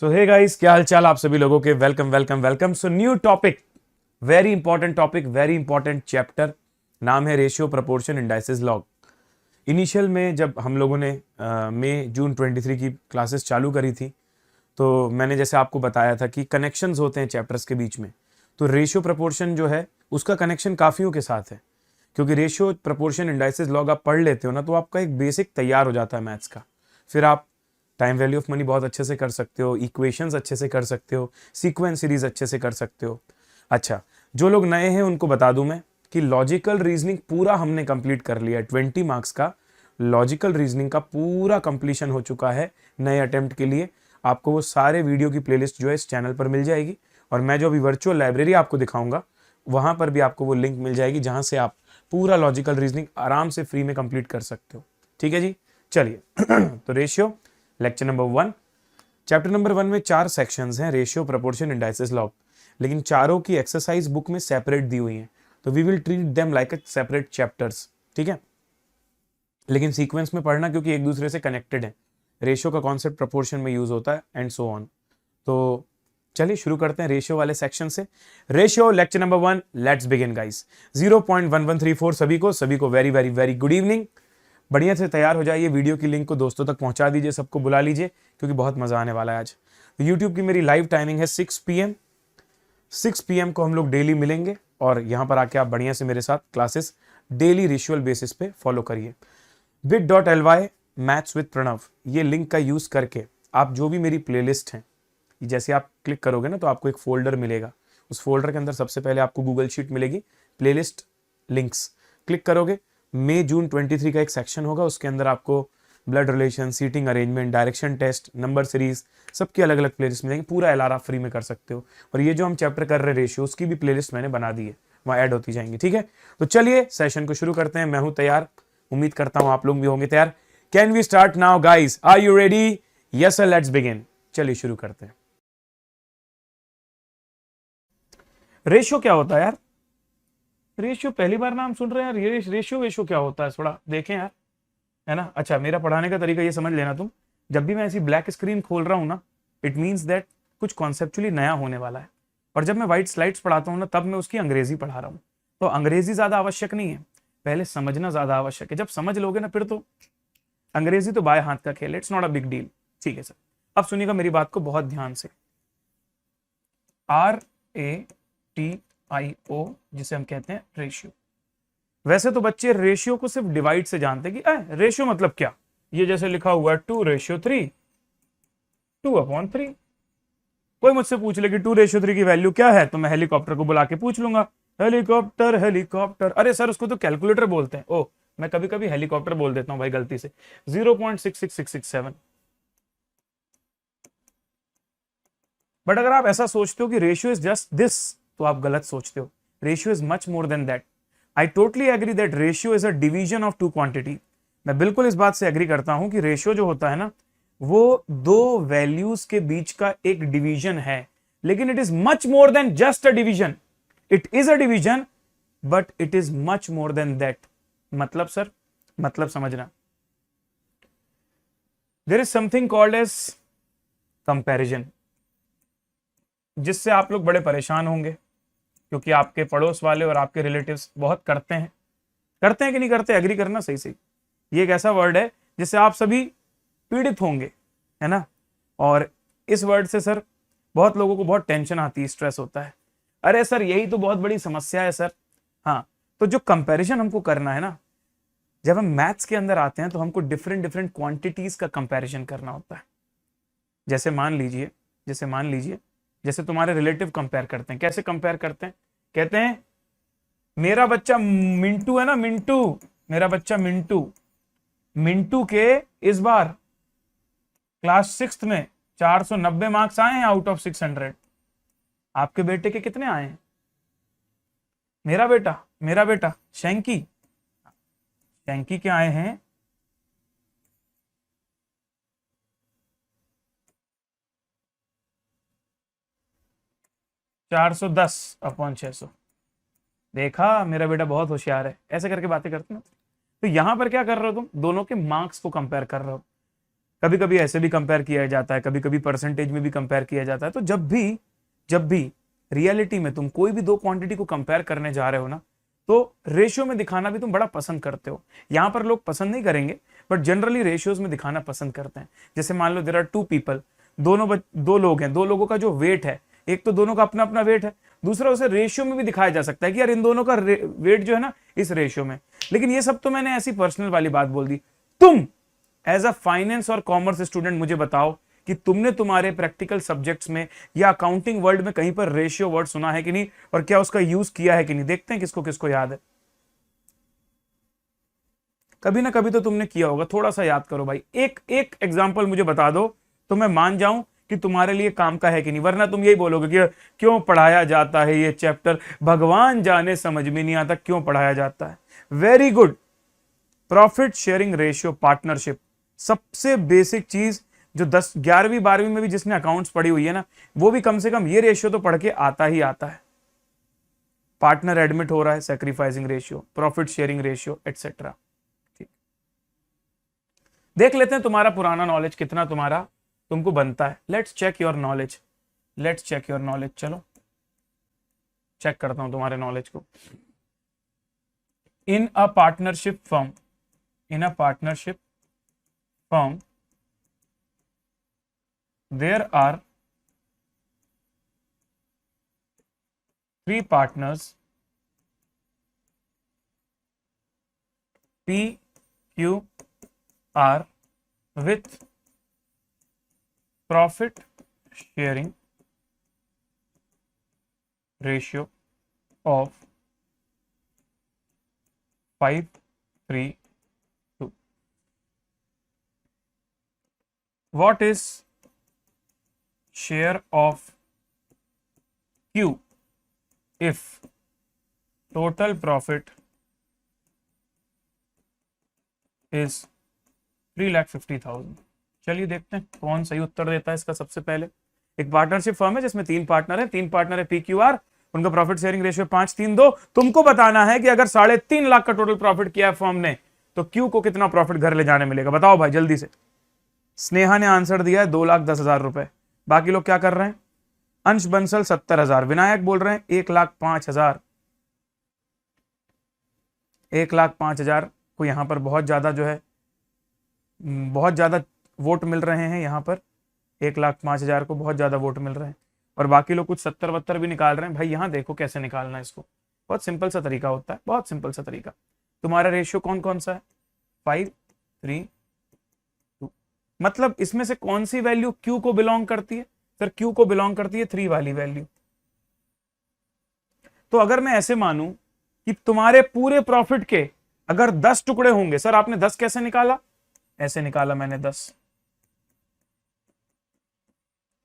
सो hey guys, क्या हाल चाल आप सभी लोगों के। Welcome welcome welcome. So new topic, very important topic, very important chapter. नाम है ratio proportion indices log. Initial में जब हम लोगों ने मई जून 23 की क्लासेस चालू करी थी, तो मैंने जैसे आपको बताया था कि कनेक्शंस होते हैं चैप्टर्स के बीच में। तो रेशियो प्रोपोर्शन जो है उसका कनेक्शन काफियों के साथ है, क्योंकि रेशियो प्रोपोर्शन इंडाइसेस लॉग आप पढ़ लेते हो ना, तो आपका एक बेसिक तैयार हो जाता है मैथ्स का। फिर आप टाइम वैल्यू ऑफ मनी बहुत अच्छे से कर सकते हो, इक्वेशंस अच्छे से कर सकते हो, सीक्वेंस सीरीज अच्छे से कर सकते हो। अच्छा, जो लोग नए हैं उनको बता दूं मैं कि लॉजिकल रीजनिंग पूरा हमने कंप्लीट कर लिया है। 20 मार्क्स का लॉजिकल रीजनिंग का पूरा कंप्लीशन हो चुका है नए अटेम्प्ट के लिए। आपको वो सारे वीडियो की प्लेलिस्ट जो है इस चैनल पर मिल जाएगी, और मैं जो अभी वर्चुअल लाइब्रेरी आपको दिखाऊंगा वहां पर भी आपको वो लिंक मिल जाएगी, जहां से आप पूरा लॉजिकल रीजनिंग आराम से फ्री में कंप्लीट कर सकते हो। ठीक है जी, चलिए। तो ratio lecture number 1। Chapter number 1 में 4 सेक्शंस हैं, रेशियो, प्रोपोर्शन, इंडाइसेस, लॉग। लेकिन चारों की एक्सरसाइज बुक में सेपरेट दी हुई हैं, तो we will treat them like a separate chapters. ठीक है, लेकिन सीक्वेंस में पढ़ना, क्योंकि एक दूसरे से कनेक्टेड है। रेशियो का कॉन्सेप्ट प्रोपोर्शन में यूज होता है एंड सो ऑन। तो चलिए शुरू करते हैं रेशियो वाले सेक्शन से। Ratio lecture number 1, let's begin guys. 0.1134 सभी को very very very good evening. बढ़िया से तैयार हो जाइए, वीडियो की लिंक को दोस्तों तक पहुंचा दीजिए, सबको बुला लीजिए, क्योंकि बहुत मजा आने वाला है आज। तो यूट्यूब की मेरी लाइव टाइमिंग है 6 PM। 6 PM को हम लोग डेली मिलेंगे, और यहां पर आके आप बढ़िया से मेरे साथ क्लासेस डेली रिचुअल बेसिस पे फॉलो करिए। bit.ly मैथ्स विद प्रणव, ये लिंक का यूज करके आप जो भी मेरी प्लेलिस्ट है, जैसे आप क्लिक करोगे ना तो आपको एक फोल्डर मिलेगा। उस फोल्डर के अंदर सबसे पहले आपको गूगल शीट मिलेगी, प्लेलिस्ट लिंक्स क्लिक करोगे, मई जून 23 का एक सेक्शन होगा, उसके अंदर आपको blood relation, seating arrangement, direction test, number series, सबकी अलग अलग प्लेलिस्ट मिलेंगी। पूरा एल आप फ्री में कर सकते हो। और ये जो हम चैप्टर कर रहे हैं रेशियो, उसकी भी प्लेलिस्ट मैंने बना दी है, वहां ऐड होती जाएंगी। ठीक है, तो चलिए सेशन को शुरू करते हैं। मैं हूं तैयार, उम्मीद करता हूं आप लोग भी होंगे तैयार। Can we start now guys? Are you ready? Yes sir, let's begin. चलिए शुरू करते हैं। रेशियो क्या होता है यार? रेशियो पहली बार नाम सुन रहे हैं यार। ये रेशियो वेशियो क्या होता है, थोड़ा देखें यार, है ना। अच्छा, मेरा पढ़ाने का तरीका ये समझ लेना तुम, जब भी मैं ऐसी ब्लैक स्क्रीन खोल रहा हूं ना, इट मीन्स दैट कुछ कॉन्सेप्चुअली नया होने वाला है। और जब मैं व्हाइट स्लाइड्स पढ़ाता हूं ना, तब मैं उसकी अंग्रेजी पढ़ा रहा हूं। तो अंग्रेजी ज्यादा आवश्यक नहीं है, पहले समझना ज्यादा आवश्यक है। जब समझ लोगे ना, फिर तो अंग्रेजी तो बाएं हाथ का खेल, it's not a big deal. ठीक है सर, अब सुनिएगा मेरी बात को बहुत ध्यान से। RATIO, जिसे हम कहते हैं रेशियो। वैसे तो बच्चे रेशियो को सिर्फ डिवाइड से जानते हैं कि रेशियो मतलब क्या। ये जैसे लिखा हुआ है 2:3, 2/3। कोई मुझसे पूछ ले कि 2:3 की वैल्यू क्या है, तो मैं हेलीकॉप्टर को बुला के पूछ लूंगा, हेलीकॉप्टर हेलीकॉप्टर। अरे सर, उसको तो कैलकुलेटर बोलते हैं। ओह, मैं कभी कभी हेलीकॉप्टर बोल देता हूं भाई गलती से। 0.66667। बट अगर आप ऐसा सोचते हो कि रेशियो इज जस्ट दिस, तो आप गलत सोचते हो। Ratio is much more than that. I totally agree that ratio is a division of two quantity. मैं बिल्कुल इस बात से एग्री करता हूं कि रेशियो जो होता है ना, वो दो वैल्यूज के बीच का एक डिवीजन है। लेकिन it is much more than just a division. It is a division, but it is much more than that. मतलब सर, मतलब समझना, there is something called as comparison, जिससे आप लोग बड़े परेशान होंगे, क्योंकि आपके पड़ोस वाले और आपके रिलेटिव्स बहुत करते हैं। करते हैं कि नहीं करते? एग्री करना सही सही। ये एक ऐसा वर्ड है जिससे आप सभी पीड़ित होंगे, है ना। और इस वर्ड से सर बहुत लोगों को बहुत टेंशन आती है, स्ट्रेस होता है। अरे सर, यही तो बहुत बड़ी समस्या है सर। हाँ, तो जो कंपैरिजन हमको करना है ना, जब हम मैथ्स के अंदर आते हैं तो हमको डिफरेंट डिफरेंट क्वांटिटीज का कंपैरिजन करना होता है। जैसे मान लीजिए जैसे तुम्हारे रिलेटिव कंपेयर करते हैं। कैसे कंपेयर करते हैं? कहते हैं मेरा बच्चा मिंटू है ना, मिंटू, मेरा बच्चा मिंटू, मिंटू के इस बार क्लास 6 में 490 मार्क्स आए हैं आउट ऑफ 600। आपके बेटे के कितने आए हैं? मेरा बेटा शैंकी, शैंकी के आए हैं 410/600। देखा, मेरा बेटा बहुत होशियार है। ऐसे करके बातें करते हैं। तो यहां पर क्या कर रहे हो तुम? दोनों के मार्क्स को कंपेयर कर रहे हो। कभी कभी ऐसे भी कंपेयर किया जाता है, कभी कभी परसेंटेज में भी कंपेयर किया जाता है। तो जब भी रियलिटी में तुम कोई भी दो क्वांटिटी को कंपेयर करने जा रहे हो ना, तो रेशियो में दिखाना भी तुम बड़ा पसंद करते हो। यहां पर लोग पसंद नहीं करेंगे, बट जनरली रेशियोज में दिखाना पसंद करते हैं। जैसे मान लो देयर आर टू पीपल, दो लोग हैं, दो लोगों का जो वेट है, एक तो दोनों का अपना अपना वेट है, दूसरा उसे रेशियो में भी दिखाया जा सकता है कि यार इन दोनों का वेट जो है ना इस रेशियो में। लेकिन ये सब तो मैंने ऐसी पर्सनल वाली बात बोल दी। तुम एज अ फाइनेंस और कॉमर्स स्टूडेंट मुझे बताओ कि तुमने तुम्हारे प्रैक्टिकल सब्जेक्ट्स में या अकाउंटिंग वर्ल्ड में कहीं पर रेशियो वर्ड सुना है कि नहीं, और क्या उसका यूज किया है कि नहीं। देखते हैं किसको किसको याद है। कभी ना कभी तो तुमने किया होगा, थोड़ा सा याद करो भाई। एक एक एग्जांपल मुझे बता दो तो मैं मान जाऊं कि तुम्हारे लिए काम का है कि नहीं, वरना तुम यही बोलोगे कि क्यों पढ़ाया जाता है ये चैप्टर, भगवान जाने समझ में नहीं आता क्यों पढ़ाया जाता है। Very good. Profit sharing ratio, partnership, सबसे बेसिक चीज जो 10 11वीं 12वीं में भी जिसने अकाउंट्स पढ़ी हुई है ना, वो भी कम से कम ये रेशियो तो पढ़ के आता ही आता है। पार्टनर एडमिट हो रहा है, sacrificing ratio, profit sharing ratio, etcetera. देख लेते हैं तुम्हारा पुराना नॉलेज कितना तुमको बनता है। Let's check your knowledge, let's check your knowledge. चलो चेक करता हूं तुम्हारे नॉलेज को। In a partnership firm, in a partnership firm there are 3 partners, P, Q, R, with profit sharing ratio of 5:3:2. What is share of Q if total profit is 3,50,000? चलिए देखते हैं कौन सही उत्तर देता है इसका। सबसे पहले, एक पार्टनरशिप फर्म है जिसमें 3 पार्टनर है, 3 पार्टनर है PQR, उनका प्रॉफिट शेयरिंग रेशियो 5:3:2। तुमको बताना है कि अगर 3.5 लाख का टोटल प्रॉफिट किया है फर्म ने, तो क्यू को कितना प्रॉफिट घर ले जाने मिलेगा। बताओ भाई जल्दी से। स्नेहा ने आंसर दिया है 2,10,000 रुपए। बाकी लोग क्या कर रहे हैं? अंश बंसल 70,000, विनायक बोल रहे हैं 1,05,000। 1,05,000 को यहां पर बहुत ज्यादा जो है, बहुत ज्यादा वोट मिल रहे हैं यहां पर। 1,05,000 को बहुत ज्यादा वोट मिल रहे हैं, और बाकी लोग कुछ 70-72 भी निकाल रहे हैं। भाई यहां देखो कैसे निकालना है इसको, बहुत सिंपल सा तरीका होता है, बहुत सिंपल सा तरीका। तुम्हारा रेशियो कौन कौन सा है? 5:3:2। मतलब इसमें से कौन सी वैल्यू क्यू को बिलोंग करती है? सर क्यू को बिलोंग करती है 3 वाली वैल्यू। तो अगर मैं ऐसे मानूं कि तुम्हारे पूरे प्रॉफिट के अगर 10 टुकड़े होंगे, सर आपने 10 कैसे निकाला? ऐसे निकाला मैंने 10।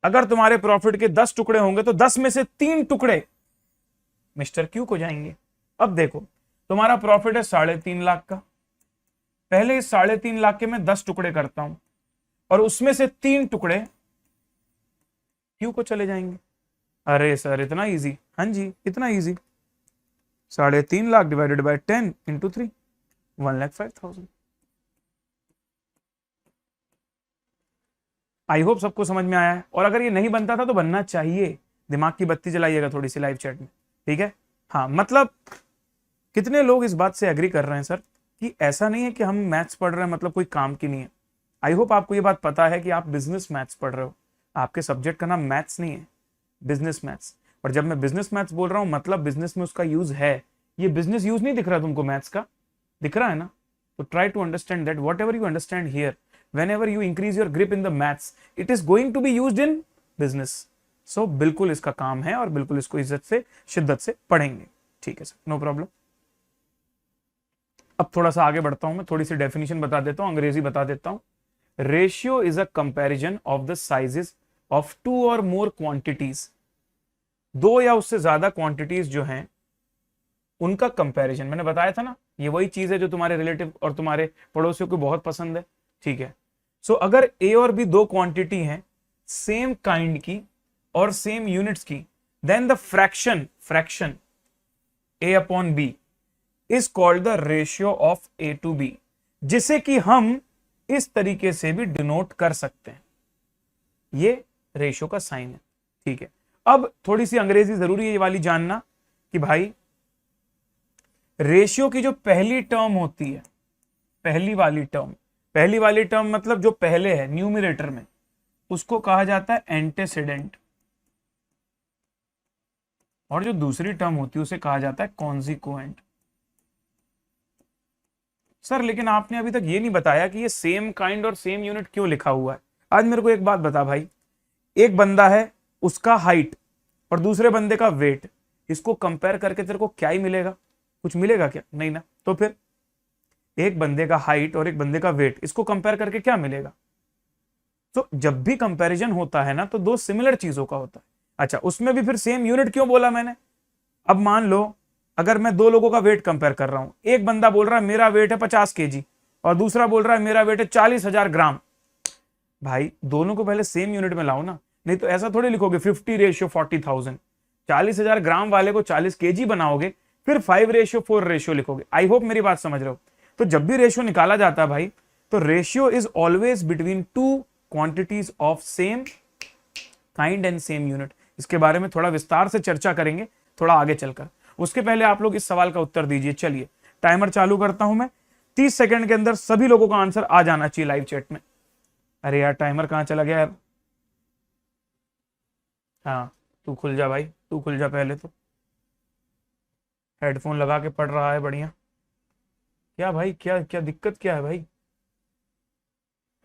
अगर तुम्हारे प्रॉफिट के 10 टुकड़े होंगे तो 10 में से 3 टुकड़े मिस्टर क्यू को जाएंगे। अब देखो तुम्हारा प्रॉफिट है 3.5 लाख का, पहले इस 3.5 लाख के मैं 10 टुकड़े करता हूं, और उसमें से 3 टुकड़े क्यू को चले जाएंगे। अरे सर इतना इजी? हाँ जी इतना easy. 3.5 lakh divided by 10 into 3, 1,05,000। I hope सबको समझ में आया है, और अगर ये नहीं बनता था तो बनना चाहिए। दिमाग की बत्ती जलाइएगा थोड़ी सी लाइव चैट में, ठीक है? हाँ मतलब कितने लोग इस बात से एग्री कर रहे हैं सर कि ऐसा नहीं है कि हम मैथ्स पढ़ रहे हैं मतलब कोई काम की नहीं है। आई होप आपको ये बात पता है कि आप बिजनेस मैथ्स पढ़ रहे हो, आपके सब्जेक्ट का नाम मैथ्स नहीं है, बिजनेस मैथ्स। और जब मैं बिजनेस मैथ्स बोल रहा हूं मतलब बिजनेस में उसका यूज है। ये बिजनेस यूज नहीं दिख रहा तुमको मैथ्स का? दिख रहा है ना? तो try to understand that whatever you understand here, whenever you increase your grip in the maths, it is going to be used in business. So बिल्कुल इसका काम है, और बिल्कुल इसको इज्जत से शिद्दत से पढ़ेंगे, ठीक है सर, नो प्रॉब्लम। अब थोड़ा सा आगे बढ़ता हूं, मैं थोड़ी सी डेफिनेशन बता देता हूं, अंग्रेजी बता देता हूं। Ratio is a comparison of the sizes of 2 और मोर क्वांटिटीज। 2 या उससे ज्यादा क्वांटिटीज जो हैं उनका कंपैरिजन। मैंने बताया था ना, ये वही चीज है जो तुम्हारे रिलेटिव और तुम्हारे पड़ोसियों को बहुत पसंद है, ठीक है? सो अगर ए और बी 2 क्वांटिटी हैं सेम काइंड की और सेम यूनिट्स की, then the fraction A upon B is called the ratio of A to B, जिसे कि हम इस तरीके से भी डिनोट कर सकते हैं। ये रेशियो का साइन है, ठीक है। अब थोड़ी सी अंग्रेजी जरूरी है ये वाली जानना कि भाई रेशियो की जो पहली टर्म होती है, पहली वाली टर्म मतलब जो पहले है न्यूमरेटर में, उसको कहा जाता है एंटेसिडेंट, और जो दूसरी टर्म होती है उसे कहा जाता है कॉन्सिक्वेंट। सर लेकिन आपने अभी तक ये नहीं बताया कि ये सेम काइंड और सेम यूनिट क्यों लिखा हुआ है। आज मेरे को एक बात बता भाई, एक बंदा है उसका हाइट और दूसरे बंदे का वेट, इसको कंपेयर करके तेरे को क्या ही मिलेगा? कुछ मिलेगा क्या? नहीं ना। तो फिर एक बंदे का हाइट और एक बंदे का वेट, इसको कंपेयर करके क्या मिलेगा? तो जब भी कंपैरिजन होता है ना तो दो सिमिलर चीजों का होता है। अच्छा, उसमें भी फिर सेम यूनिट क्यों बोला मैंने? अब मान लो अगर मैं दो लोगों का वेट कंपेयर कर रहा हूं, एक बंदा बोल रहा है मेरा वेट है 50 kg और दूसरा बोल रहा है मेरा वेट है 40,000 ग्राम। भाई दोनों को पहले सेम यूनिट में लाओ ना, नहीं तो ऐसा थोड़ी लिखोगे 50:40,000। 40,000 ग्राम वाले को 40 kg बनाओगे, फिर 5:4 रेशियो लिखोगे। आई होप मेरी बात समझ रहे हो। तो जब भी रेशियो निकाला जाता है भाई, तो ratio is always between two quantities of same kind and same unit. इसके बारे में थोड़ा विस्तार से चर्चा करेंगे थोड़ा आगे चलकर। उसके पहले आप लोग इस सवाल का उत्तर दीजिए। चलिए टाइमर चालू करता हूं मैं, 30 सेकंड के अंदर सभी लोगों का आंसर आ जाना चाहिए लाइव चैट में। अरे यार टाइमर कहां चला गया यार? हाँ तू खुल जा भाई, तू खुल जा पहले तो। हेडफोन लगा के पढ़ रहा है, बढ़िया। क्या भाई, क्या क्या दिक्कत क्या है भाई?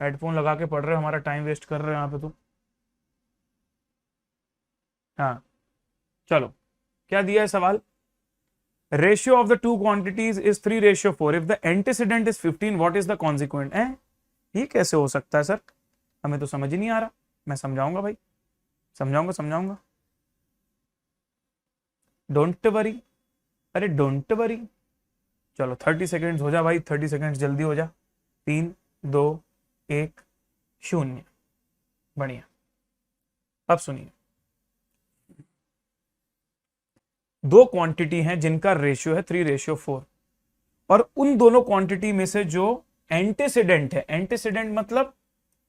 हेडफोन लगा के पढ़ रहे हो, हमारा टाइम वेस्ट कर रहे हो यहाँ पे तो। हाँ चलो, क्या दिया है सवाल? Ratio of the two quantities is 3:4। If the antecedent is 15, what is the consequent? ये कैसे हो सकता है सर? हमें तो समझ ही नहीं आ रहा। मैं समझाऊंगा भाई, समझाऊंगा। डोंट वरी, अरे डोंट वरी। चलो 30 सेकेंड्स हो जा भाई, 30 सेकेंड्स जल्दी हो जा। 3 2 1 0। बढ़िया। अब सुनिए, दो क्वांटिटी हैं जिनका रेशियो है 3:4, और उन दोनों क्वांटिटी में से जो एंटीसीडेंट है, एंटीसीडेंट मतलब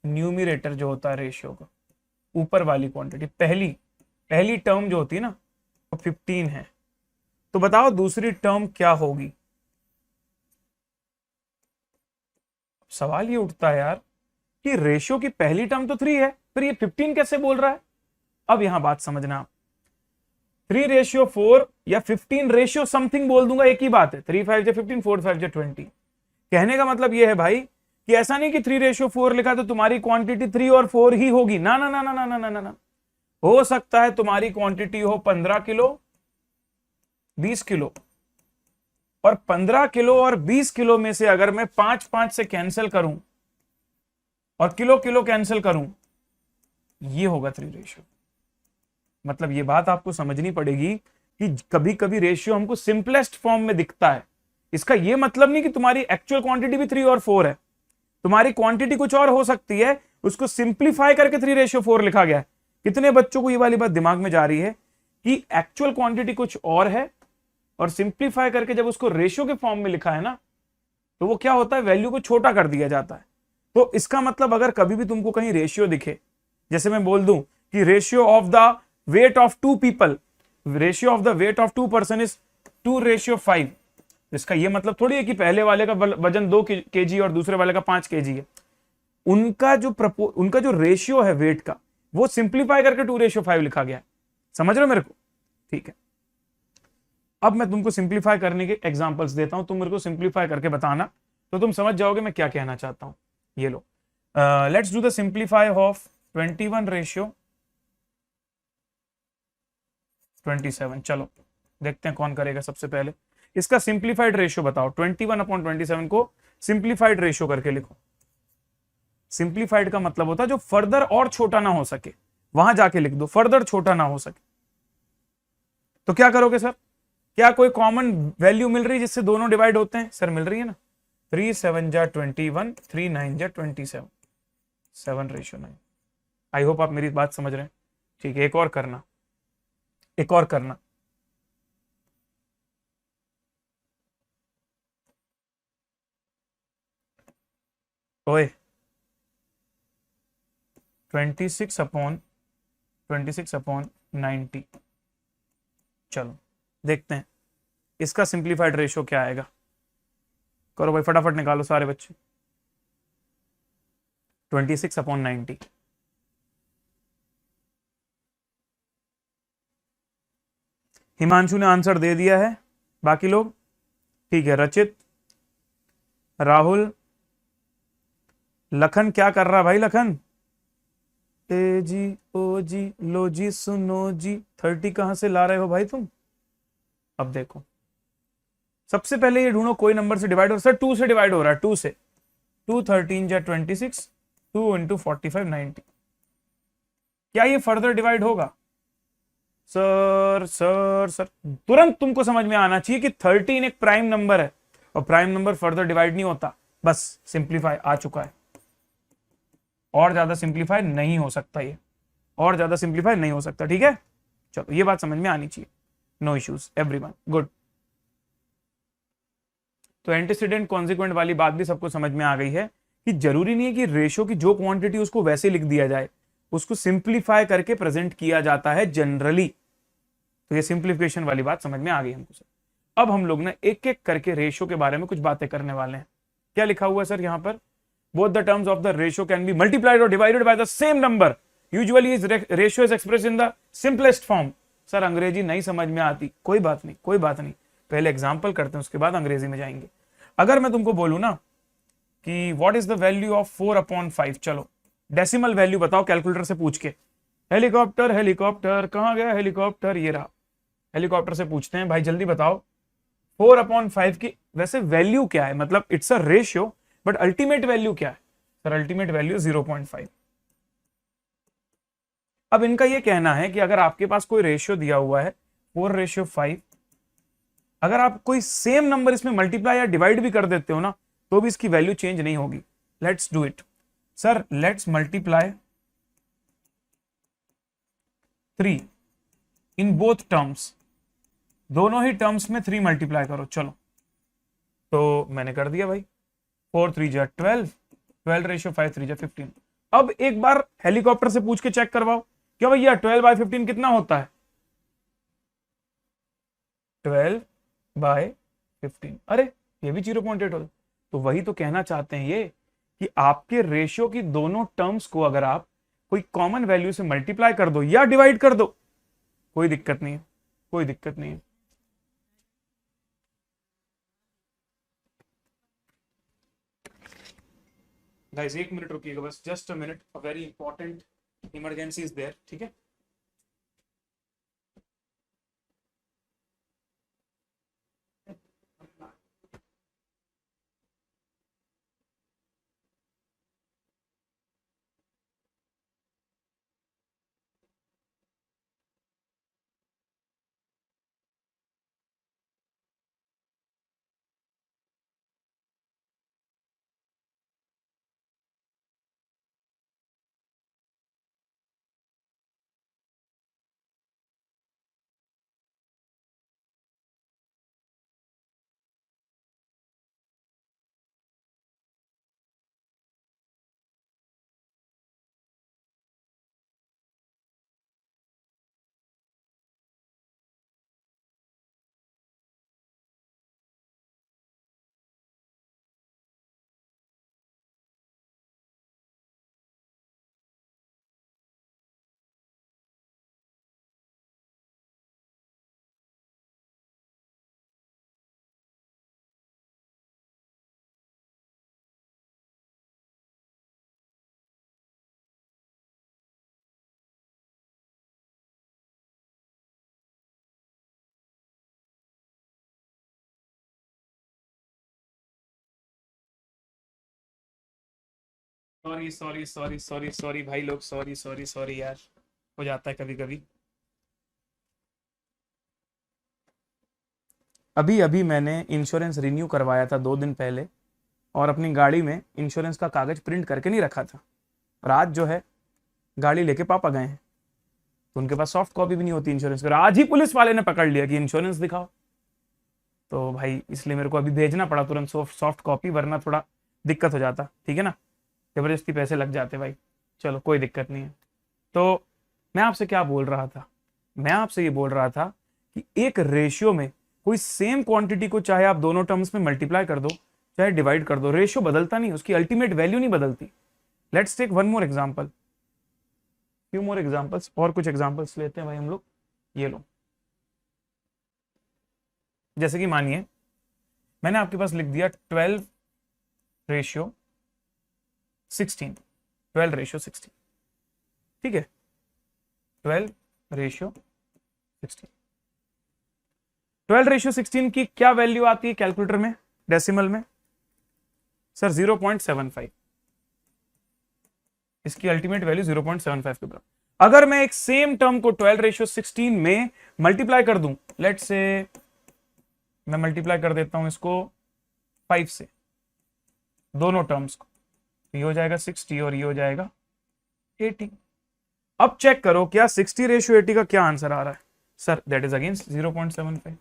न्यूमरेटर जो होता है रेशियो का, ऊपर वाली क्वांटिटी, पहली टर्म जो होती है ना वो 15 है। तो बताओ दूसरी टर्म क्या होगी? सवाल ये उठता है यार कि रेशियो की पहली टर्म तो 3 है, फिर ये 15 कैसे बोल रहा है? अब यहां बात समझना, 3:4 या 15 समथिंग बोल दूंगा, एक ही बात है। 3 5 जा 15, 4 5 जा 20। कहने का मतलब यह है भाई कि ऐसा नहीं कि 3:4 लिखा तो तुम्हारी क्वांटिटी 3 और 4 ही होगी। ना ना ना ना ना ना ना ना, हो सकता है तुम्हारी क्वांटिटी हो 15 किलो, 20 किलो, और 15 किलो और 20 किलो में से अगर मैं 5 से कैंसिल करूं और किलो किलो कैंसिल करूं, ये होगा 3:। मतलब ये बात आपको समझनी पड़ेगी कि कभी कभी रेशियो हमको सिंपलेस्ट फॉर्म में दिखता है। इसका यह मतलब नहीं कि तुम्हारी एक्चुअल क्वांटिटी भी 3 और 4 है। तुम्हारी क्वांटिटी कुछ और हो सकती है, उसको सिंप्लीफाई करके 3:4 लिखा गया है। कितने बच्चों को ये वाली बात दिमाग में जा रही है कि एक्चुअल क्वांटिटी कुछ और है और सिंप्लीफाई करके जब उसको रेशियो के फॉर्म में लिखा है ना, तो वो क्या होता है, वैल्यू को छोटा कर दिया जाता है। तो इसका मतलब अगर कभी भी तुमको कहीं रेशियो दिखे, जैसे मैं बोल दूं कि ratio of the weight of 2 people, ratio of the weight of 2 person is 2:5, इसका यह मतलब थोड़ी है कि पहले वाले का वजन 2 kg और दूसरे वाले का 5 kg है। उनका जो रेशियो है वेट का, वो सिंप्लीफाई करके 2:5 लिखा गया है। समझ रहे हो मेरे को? ठीक है, अब मैं तुमको सिंप्लीफाई करने के एग्जांपल्स देता हूं, तुम मेरे को सिंप्लीफाई करके बताना, तो तुम समझ जाओगे मैं क्या कहना चाहता हूं। ये लो, let's do the simplify of 21:27। चलो देखते हैं कौन करेगा सबसे पहले। इसका सिंप्लीफाइड रेशियो बताओ। 21/27 को सिंप्लीफाइड रेशियो करके लिखो। सिंप्लीफाइड का मतलब होता है जो फर्दर और छोटा ना हो सके, वहां जाके लिख दो फर्दर छोटा ना हो सके। तो क्या करोगे सर? क्या कोई कॉमन वैल्यू मिल रही है जिससे दोनों डिवाइड होते हैं? सर मिल रही है ना। 3 7 जा 21, 3 9 जा 27, 7:9। आई होप आप मेरी बात समझ रहे हैं। ठीक है, एक और करना। ओए 26/90। चलो देखते हैं इसका सिंप्लीफाइड रेशो क्या आएगा। करो भाई फटाफट निकालो सारे बच्चे। 26/90। हिमांशु ने आंसर दे दिया है, बाकी लोग ठीक है। रचित, राहुल, लखन क्या कर रहा भाई लखन? ए जी ओ जी लो जी सुनो जी, 30 कहां से ला रहे हो भाई तुम? अब देखो सबसे पहले ये ढूंढो कोई नंबर से डिवाइड हो। सर 2 से डिवाइड हो रहा है, 2 से। 2 13 जा 26, 2 इंटू 45 90। क्या ये फर्दर डिवाइड होगा? सर सर सर तुरंत तुमको समझ में आना चाहिए कि 13 एक प्राइम नंबर है और प्राइम नंबर फर्दर डिवाइड नहीं होता। बस सिंप्लीफाई आ चुका है, और ज्यादा सिंप्लीफाई नहीं हो सकता, ये और ज्यादा सिंप्लीफाई नहीं हो सकता। ठीक है, चलो ये बात समझ में आनी चाहिए। No issues everyone, good. तो एंटीसीडेंट कॉन्सिक्वेंट वाली बात भी सबको समझ में आ गई है कि जरूरी नहीं है कि रेशो की जो क्वांटिटी उसको वैसे लिख दिया जाए, उसको सिंप्लीफाई करके प्रेजेंट किया जाता है जनरली। तो ये सिंप्लीफिकेशन वाली बात समझ में आ गई हमको सर। अब हम लोग ना एक एक करके रेशो के बारे में कुछ बातें करने वाले हैं। क्या लिखा हुआ है सर यहाँ पर? Both the terms of the ratio can be multiplied और divided by the same number, usually is ratio is express in the simplest form. Sir अंग्रेजी नहीं समझ में आती, कोई बात नहीं, कोई बात नहीं, पहले एग्जाम्पल करते हैं उसके बाद अंग्रेजी में जाएंगे। अगर मैं तुमको बोलूं ना कि what is the value of 4/5, चलो डेसिमल वैल्यू बताओ कैलकुलेटर से पूछ के। हेलीकॉप्टर हेलीकॉप्टर कहां गया हेलीकॉप्टर? ये रहा। हेलीकॉप्टर से पूछते हैं भाई जल्दी बताओ 4/5 की वैसे वैल्यू क्या है? मतलब it's a ratio but ultimate value क्या है? Sir ultimate value 0.5। अब इनका ये कहना है कि अगर आपके पास कोई रेशियो दिया हुआ है 4/5, अगर आप कोई सेम नंबर इसमें मल्टीप्लाई या डिवाइड भी कर देते हो ना तो भी इसकी वैल्यू चेंज नहीं होगी। Let's do it sir, let's multiply 3 in both terms. दोनों ही टर्म्स में 3 मल्टीप्लाई करो। चलो तो मैंने कर दिया भाई। 4 3 जा 12, 12/5 3 जा 15। अब एक बार हेलीकॉप्टर से पूछ के चेक करवाओ, क्या भैया 12/15 कितना होता है? 12/15। अरे ये भी 0.8 होता। तो वही तो कहना चाहते हैं ये कि आपके रेशियो की दोनों टर्म्स को अगर आप कोई कॉमन वैल्यू से मल्टीप्लाई कर दो या डिवाइड कर दो, कोई दिक्कत नहीं है, कोई दिक्कत नहीं है। गाइस 1 मिनट रुकिएगा बस, just a minute, a very important emergency is there. ठीक है, sorry sorry sorry sorry sorry भाई लोग, सॉरी सॉरी सॉरी यार, हो जाता है कभी कभी। अभी अभी मैंने इंश्योरेंस रिन्यू करवाया था 2 दिन पहले, और अपनी गाड़ी में इंश्योरेंस का कागज प्रिंट करके नहीं रखा था। और आज जो है गाड़ी लेके पापा गए हैं तो उनके पास सॉफ्ट कॉपी भी नहीं होती इंश्योरेंस की। आज ही पुलिस वाले ने पकड़ लिया कि इंश्योरेंस दिखाओ। तो भाई इसलिए मेरे को अभी भेजना पड़ा तुरंत सॉफ्ट कॉपी, वरना थोड़ा दिक्कत हो जाता। ठीक है ना, जबरदस्ती पैसे लग जाते भाई। चलो कोई दिक्कत नहीं है। तो मैं आपसे क्या बोल रहा था, मैं आपसे ये बोल रहा था कि एक रेशियो में कोई सेम क्वांटिटी को चाहे आप दोनों टर्म्स में मल्टीप्लाई कर दो चाहे डिवाइड कर दो, रेशियो बदलता नहीं, उसकी अल्टीमेट वैल्यू नहीं बदलती। Let's take one more example, few more examples, और कुछ एग्जांपल्स लेते हैं भाई हम लोग। ये लो, जैसे कि मानिए मैंने आपके पास लिख दिया 12 रेशियो 16, 12 रेशियो 16, ठीक है, 12 रेशियो 16। 12 रेशियो 16 की क्या वैल्यू आती है कैलकुलेटर में, डेसिमल में? सर 0.75, इसकी अल्टीमेट वैल्यू 0.75 के बराबर। अगर मैं एक सेम टर्म को 12 रेशियो 16 में मल्टीप्लाई कर दूं, लेट्स से मैं मल्टीप्लाई कर देता हूं इसको 5 से, दोनों टर्म्स को, तो ये हो जाएगा 60 और ये हो जाएगा 80। अब चेक करो क्या 60 रेशियो 80 का क्या आंसर आ रहा है? Sir that is against 0.75।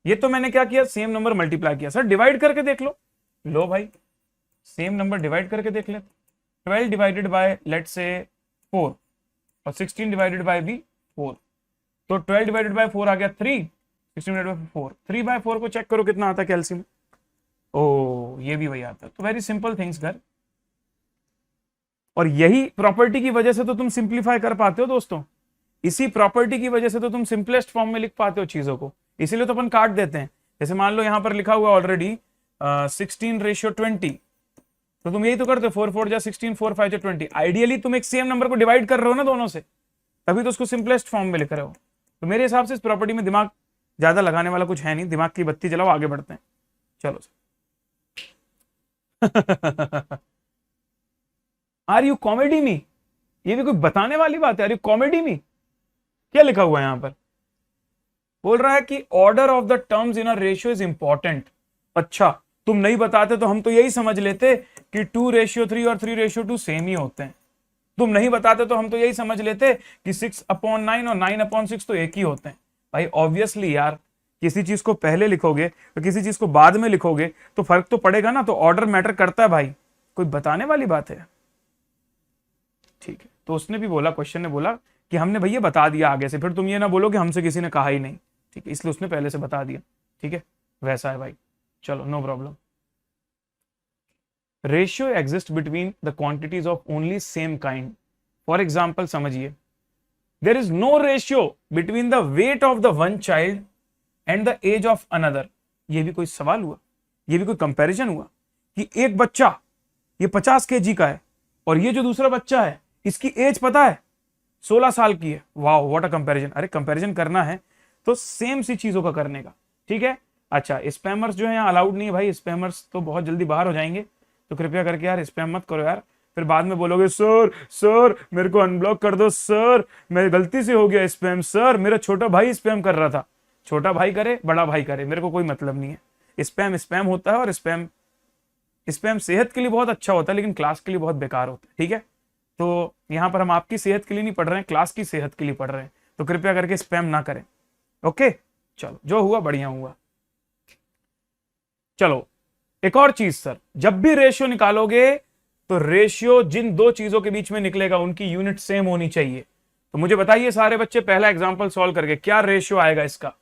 ये तो मैंने क्या किया, सेम नंबर मल्टीप्लाई किया। सर डिवाइड करके देख लो। लो भाई, सेम नंबर डिवाइड करके देख ले। 12 डिवाइडेड बाय लेट्स से 4 और 16 डिवाइडेड बाय भी 4, तो 12 डिवाइडेड बाय 4 आ गया 3, 16 डिवाइडेड बाय 4, 3 बाय 4 को चेक करो कितना आता है कैल्शियम। ओ ये भी वही आता है। तो वेरी सिंपल थिंग्स कर, और यही प्रॉपर्टी की वजह से तो तुम सिंप्लीफाई कर पाते हो दोस्तों। इसी प्रॉपर्टी की वजह से तो तुम सिंपलेस्ट फॉर्म में लिख पाते हो चीजों को, इसीलिए तो अपन काट देते हैं। जैसे मान लो यहां पर लिखा हुआ ऑलरेडी 16 रेशियो 20, तो तुम यही तो करते हो, 4 4 जा 16, 4 5 जा 20। आइडियली तुम एक सेम नंबर को डिवाइड कर रहे हो ना दोनों से, तभी तो उसको सिंपलेस्ट फॉर्म में लिख रहे हो। तो मेरे हिसाब से इस प्रॉपर्टी में दिमाग ज्यादा लगाने वाला कुछ है नहीं, दिमाग की बत्ती जलाओ, आगे बढ़ते हैं। चलो आर यू कॉमेडी मी? ये भी कोई बताने वाली बात है? Are you comedy me? क्या लिखा हुआ है यहां पर? बोल रहा है कि order of the terms in a ratio is important. अच्छा, तुम नहीं बताते तो हम तो यही समझ लेते कि 2 रेशियो 3 और 3 रेशियो 2 सेम ही होते हैं। तुम नहीं बताते तो हम तो यही समझ लेते कि 6/9 और 9/6 तो एक ही होते हैं। भाई ऑब्वियसली यार, किसी चीज को पहले लिखोगे तो किसी चीज को बाद में लिखोगे तो फर्क तो पड़ेगा ना, तो ऑर्डर मैटर करता है भाई, कोई बताने वाली बात है? ठीक है, तो उसने भी बोला, क्वेश्चन ने बोला कि हमने भैया बता दिया आगे से, फिर तुम ये ना बोलो कि हमसे किसी ने कहा ही नहीं। ठीक है, इसलिए उसने पहले से बता दिया। ठीक है, वैसा है भाई, चलो no problem. Ratio exist between the quantities of only same kind. For example समझिए, there is no ratio between the weight of the one child and the age of another. ये भी कोई सवाल हुआ? ये भी कोई कंपैरिजन हुआ कि एक बच्चा ये 50 kg का है और ये जो दूसरा बच्चा है इसकी एज पता है 16 साल की है? वाह व्हाट अ कंपैरिजन। अरे कंपैरिजन करना है तो सेम सी चीजों का करने का। ठीक है, अच्छा स्पैमर्स जो है यहाँ अलाउड नहीं है भाई, स्पैमर्स तो बहुत जल्दी बाहर हो जाएंगे, तो कृपया करके यार स्पैम मत करो यार, फिर बाद में बोलोगे सर सर मेरे को अनब्लॉक कर दो सर, मेरी गलती से हो गया स्पैम, सर मेरा छोटा भाई स्पैम कर रहा था। छोटा भाई करे बड़ा भाई करे, मेरे को कोई मतलब नहीं है। स्पैम स्पैम होता है, और स्पैम स्पैम सेहत के लिए बहुत अच्छा होता है लेकिन क्लास के लिए बहुत बेकार होता है। ठीक है, तो यहां पर हम आपकी सेहत के लिए नहीं पढ़ रहे हैं, क्लास की सेहत के लिए पढ़ रहे हैं, तो कृपया करके स्पैम ना करें। ओके, चलो जो हुआ बढ़िया हुआ। चलो एक और चीज सर, जब भी रेशियो निकालोगे तो रेशियो जिन दो चीजों के बीच में निकलेगा उनकी यूनिट सेम होनी चाहिए। तो मुझे बताइए सारे बच्चे, पहला एग्जांपल सॉल्व करके क्या रेशियो आएगा इसका,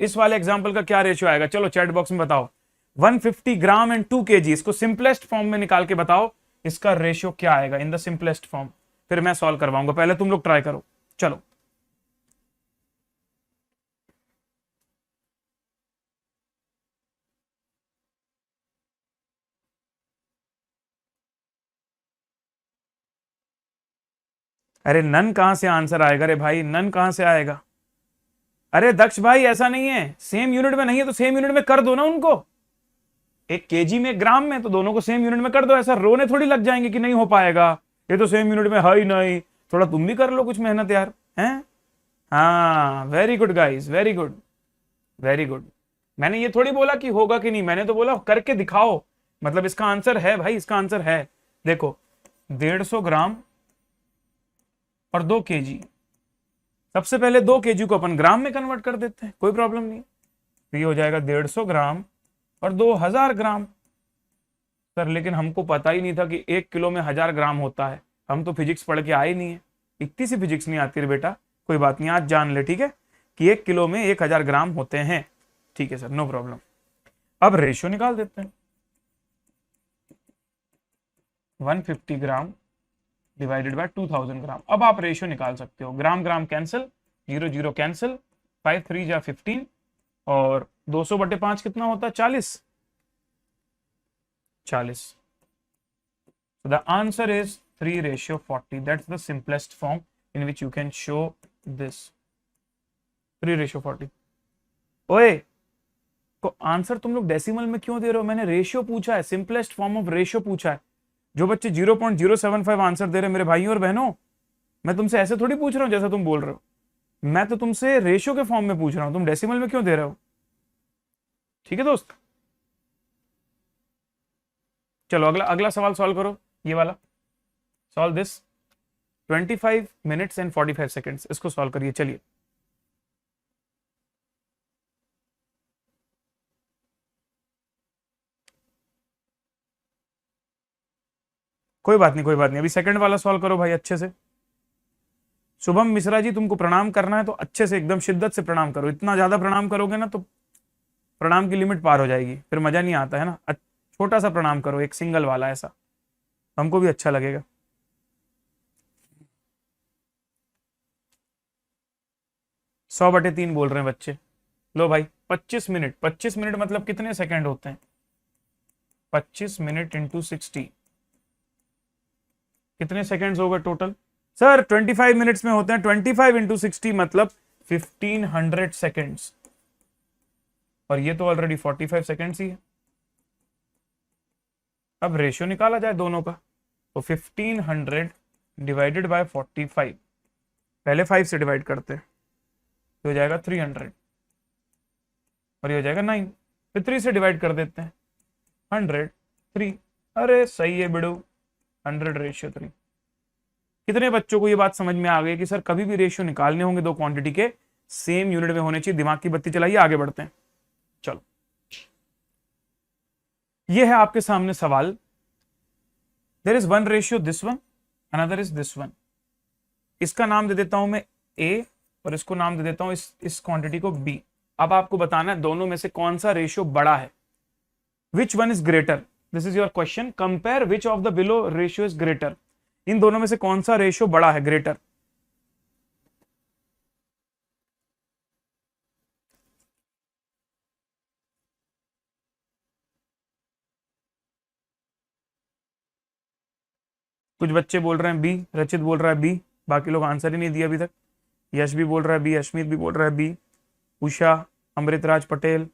इस वाले एग्जांपल का क्या रेशियो आएगा? चलो चैट बॉक्स में बताओ। 150 ग्राम एंड 2 kg, इसको सिंपलेस्ट फॉर्म में निकाल के बताओ इसका रेशियो क्या आएगा इन द सिंपलेस्ट फॉर्म, फिर मैं सॉल्व करवाऊंगा। पहले तुम लोग ट्राई करो। चलो अरे नन कहां से आंसर आएगा रे भाई, नन कहां से आएगा? अरे दक्ष भाई ऐसा नहीं है, सेम यूनिट में नहीं है तो सेम यूनिट में कर दो ना उनको, एक केजी में ग्राम में, तो दोनों को सेम यूनिट में कर दो। ऐसा रोने थोड़ी लग जाएंगे कि नहीं हो पाएगा, ये तो सेम यूनिट में है ही नहीं, थोड़ा तुम भी कर लो कुछ मेहनत यार, हैं? हाँ very good guys, very good very good. मैंने ये थोड़ी बोला कि होगा कि नहीं, मैंने तो बोला करके दिखाओ, मतलब इसका आंसर है भाई, इसका आंसर है। देखो 150 ग्राम और 2 kg, सबसे पहले 2 kg को अपन ग्राम में कन्वर्ट कर देते हैं, कोई प्रॉब्लम नहीं। तो ये हो जाएगा 150 ग्राम और 2000 ग्राम। सर लेकिन हमको पता ही नहीं था कि 1 किलो में 1000 ग्राम होता है, हम तो फिजिक्स पढ़ के आए ही नहीं है, इतनी सी फिजिक्स नहीं आती रे बेटा, कोई बात नहीं, आज जान ले, ठीक है, कि 1 किलो में 1000 ग्राम होते हैं। ठीक है सर, नो प्रॉब्लम। अब रेशियो निकाल देते हैं। 150 ग्राम डिवाइडेड बाय 2000 ग्राम। अब आप रेशियो निकाल सकते हो, ग्राम ग्राम कैंसिल, 0 0 कैंसिल, 5 3 जा 15, और 200/5 कितना होता है? 40। So the answer is 3:40. That's the simplest form in which you can show this. 3:40. ओए, तो आंसर तुम लोग डेसिमल में क्यों दे रहे हो? मैंने रेशियो पूछा है, सिंपलेस्ट फॉर्म ऑफ रेशियो पूछा है। जो बच्चे 0.075 आंसर दे रहे हैं मेरे भाइयों और बहनों, मैं तुमसे ऐसे थोड़ी पूछ रहा हूं जैसा तुम बोल रहे हो, मैं तो तुमसे रेशियो के फॉर्म में पूछ रहा हूं, तुम डेसिमल में क्यों दे रहे हो? ठीक है दोस्त, चलो अगला अगला सवाल सॉल्व करो, ये वाला solve this. 25 minutes and 45 seconds, इसको सॉल्व करिए। चलिए, कोई बात नहीं, कोई बात नहीं, अभी सेकंड वाला सॉल्व करो भाई अच्छे से। शुभम मिश्रा जी, तुमको प्रणाम करना है तो अच्छे से एकदम शिद्दत से प्रणाम करो। इतना ज्यादा प्रणाम करोगे ना तो प्रणाम की लिमिट पार हो जाएगी, फिर मजा नहीं आता है ना। छोटा सा प्रणाम करो, एक सिंगल वाला, ऐसा हमको भी अच्छा लगेगा। सौ बटे 3 बोल रहे हैं बच्चे। लो भाई, 25 मिनट, 25 मिनट मतलब कितने सेकंड होते हैं? 25 मिनट इंटू 60, कितने सेकंड्स होगा टोटल? सर 25 मिनट्स में होते हैं, 25 इंटू 60 मतलब 1500 सेकेंड्स, और ये तो ऑलरेडी 45 सेकेंड्स ही है। अब रेशियो निकाला जाए दोनों का, तो 1500 डिवाइडेड बाय 45, पहले 5 से डिवाइड करते हैं तो हो जाएगा 300, और ये हो जाएगा 9, फिर 3 से डिवाइड कर देते हैं, 100 3। अरे सही है बिड़ू, 100:3। कितने बच्चों को ये बात समझ में आ गई कि सर कभी भी रेशियो निकालने होंगे दो क्वांटिटी के, सेम यूनिट में होने चाहिए? दिमाग की बत्ती चलाइए, आगे बढ़ते हैं। चलो, ये है आपके सामने सवाल। There is one ratio this one, another is this one. इसका नाम दे देता हूं मैं ए, और इसको नाम दे देता हूं इस क्वांटिटी को बी। अब आपको बताना है दोनों में से कौन सा रेशियो बड़ा है, which one is greater. This is your question, compare which of the below ratio is greater. इन दोनों में से कौन सा रेशियो बड़ा है, ग्रेटर? कुछ बच्चे बोल रहे हैं बी, रचित बोल रहा है बी, बाकी लोग आंसर ही नहीं दिया अभी तक। यश भी बोल रहा है बी, अश्मित भी बोल रहा है बी, उषा, अमृतराज पटेल,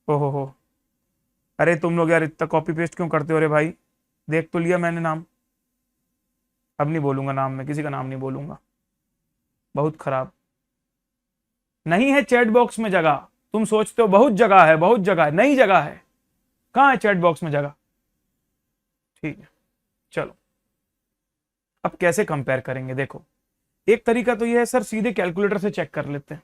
हो। अरे तुम लोग यार इतना कॉपी पेस्ट क्यों करते हो रे भाई? देख तो लिया मैंने नाम, अब नहीं बोलूंगा नाम, में किसी का नाम नहीं बोलूंगा, बहुत खराब। नहीं है चैट बॉक्स में जगह, तुम सोचते हो बहुत जगह है, बहुत जगह है, नहीं जगह है। कहां है चैट बॉक्स में जगह? ठीक है, चलो अब कैसे कंपेयर करेंगे? देखो, एक तरीका तो ये है सर, सीधे कैलकुलेटर से चेक कर लेते हैं,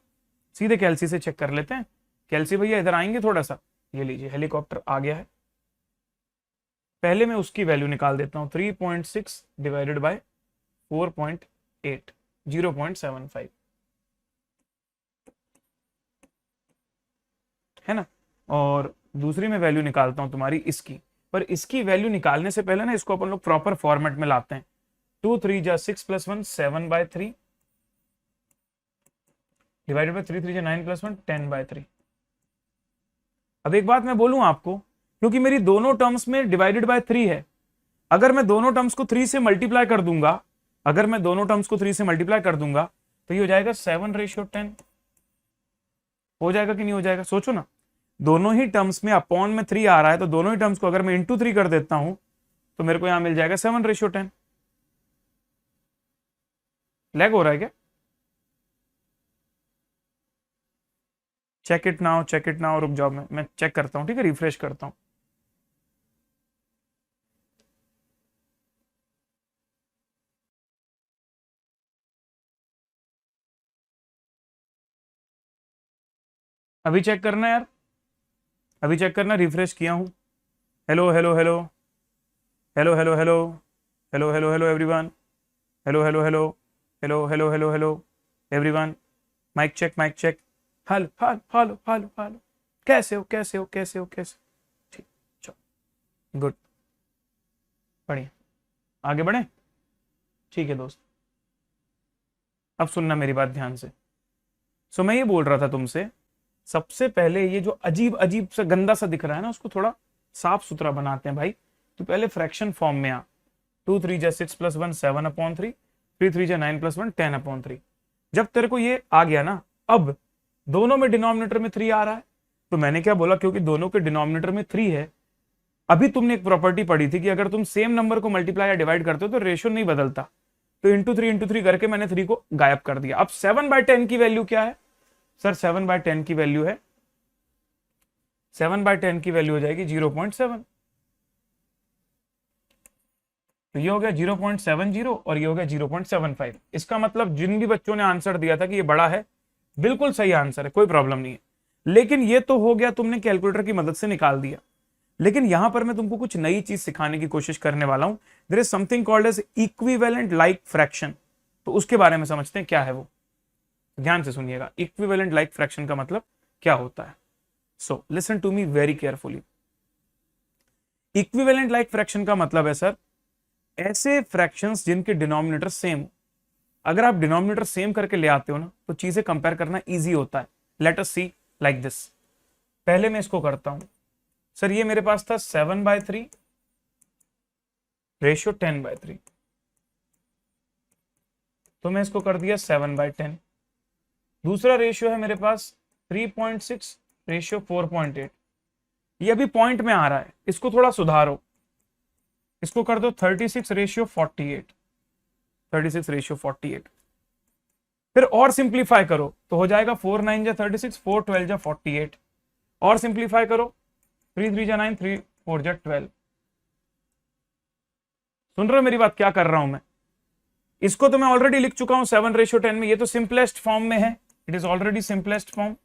सीधे कैलसी से चेक कर लेते हैं। कैलसी भैया इधर आएंगे थोड़ा सा, ये लीजिए हेलीकॉप्टर आ गया है। पहले मैं उसकी वैल्यू निकाल देता हूं, 3.6 डिवाइडेड बाय 4.8, 0.75 है ना। और दूसरी में वैल्यू निकालता हूं तुम्हारी इसकी, पर इसकी वैल्यू निकालने से पहले ना इसको अपन लोग प्रॉपर फॉर्मेट में लाते हैं। 2 3 जा 6 + 1 7/3 डिवाइडेड बाय 3 3 जा 9 + 1 10/3। अब एक बात मैं बोलूं आपको, क्योंकि मेरी दोनों टर्म्स में डिवाइडेड बाय 3 है, अगर मैं दोनों टर्म्स को 3 से मल्टीप्लाई कर दूंगा, अगर मैं दोनों टर्म्स को 3 से मल्टीप्लाई कर दूंगा तो ये हो जाएगा 7:10। हो जाएगा कि नहीं हो जाएगा? सोचो ना, दोनों ही टर्म्स में अपॉन में 3 आ रहा है, तो दोनों ही टर्म्स को अगर मैं इंटू 3 कर देता हूं तो मेरे को यहां मिल जाएगा 7:10। लैग हो रहा है क्या? Check it now, check it now, रुक जाओ, मैं चेक करता हूं, ठीक है, रिफ्रेश करता हूं। अभी चेक करना यार, अभी चेक करना, रिफ्रेश किया हूं। Hello hello hello hello hello hello, hello hello hello everyone, hello hello hello hello hello hello hello everyone, mic check mic check, hello hello hello hello hello, कैसे हो कैसे हो कैसे हो कैसे, ठीक, चलो गुड, बढ़िया, आगे बढ़े। ठीक है दोस्त, अब सुनना मेरी बात ध्यान से। सो मैं ये बोल रहा था तुमसे, सबसे पहले ये जो अजीब अजीब सा गंदा सा दिख रहा है ना, उसको थोड़ा साफ सुथरा बनाते हैं भाई। तो पहले फ्रैक्शन फॉर्म में आ, 2 3 जा 6 + 1 7/3, 3 3 जा 9 + 1 10/3। जब तेरे को ये आ गया ना, अब दोनों में डिनोमिनेटर में 3 आ रहा है, तो मैंने क्या बोला, क्योंकि दोनों के डिनोमिनेटर में 3 है। अभी तुमने एक प्रॉपर्टी पढ़ी थी कि अगर तुम सेम नंबर को मल्टीप्लाई या डिवाइड करते हो तो रेशियो नहीं बदलता। तो इंटू थ्री करके मैंने 3 को गायब कर दिया। अब 7/10 की वैल्यू क्या है सर? 7/10 की वैल्यू है, 7/10 की वैल्यू हो जाएगी 0.7। तो ये हो गया 0.70 और ये हो गया 0.75। इसका मतलब जिन भी बच्चों ने आंसर दिया था कि ये बड़ा है, बिल्कुल सही आंसर है, कोई प्रॉब्लम नहीं है। लेकिन ये तो हो गया, तुमने कैलकुलेटर की मदद से निकाल दिया। लेकिन यहां पर मैं तुमको कुछ नई चीज सिखाने की कोशिश करने वाला हूं। There is something called as equivalent like fraction. तो उसके बारे में समझते हैं क्या है वो। ध्यान से सुनिएगा, इक्विवेलेंट लाइक फ्रैक्शन का मतलब क्या होता है। So listen to me very carefully. Equivalent like fraction का मतलब है सर, ऐसे फ्रैक्शंस जिनके डिनोमिनेटर सेम हो। अगर आप डिनोमिनेटर सेम करके ले आते हो ना, तो चीजें कंपेयर करना इजी होता है। Let us see like this. पहले मैं इसको करता हूं सर, ये मेरे पास था 7/3 रेशियो 10/3, तो मैं इसको कर दिया 7/10। दूसरा रेशियो है मेरे पास 3.6 रेशियो 4.8। ये अभी पॉइंट में आ रहा है, इसको थोड़ा सुधारो, इसको कर दो 36 रेशियो 48, 36 रेशियो 48। फिर और सिंप्लीफाई करो तो हो जाएगा 4 9 जा 36, 4 12 जा 48। और सिंप्लीफाई करो, 3 3 जा 9, 3 4 जा 12। सुन रहे हो मेरी बात, क्या कर रहा हूं मैं? इसको तो मैं ऑलरेडी लिख चुका हूं 7/10 में, ये तो सिंपलेस्ट फॉर्म में है, it is already simplest form.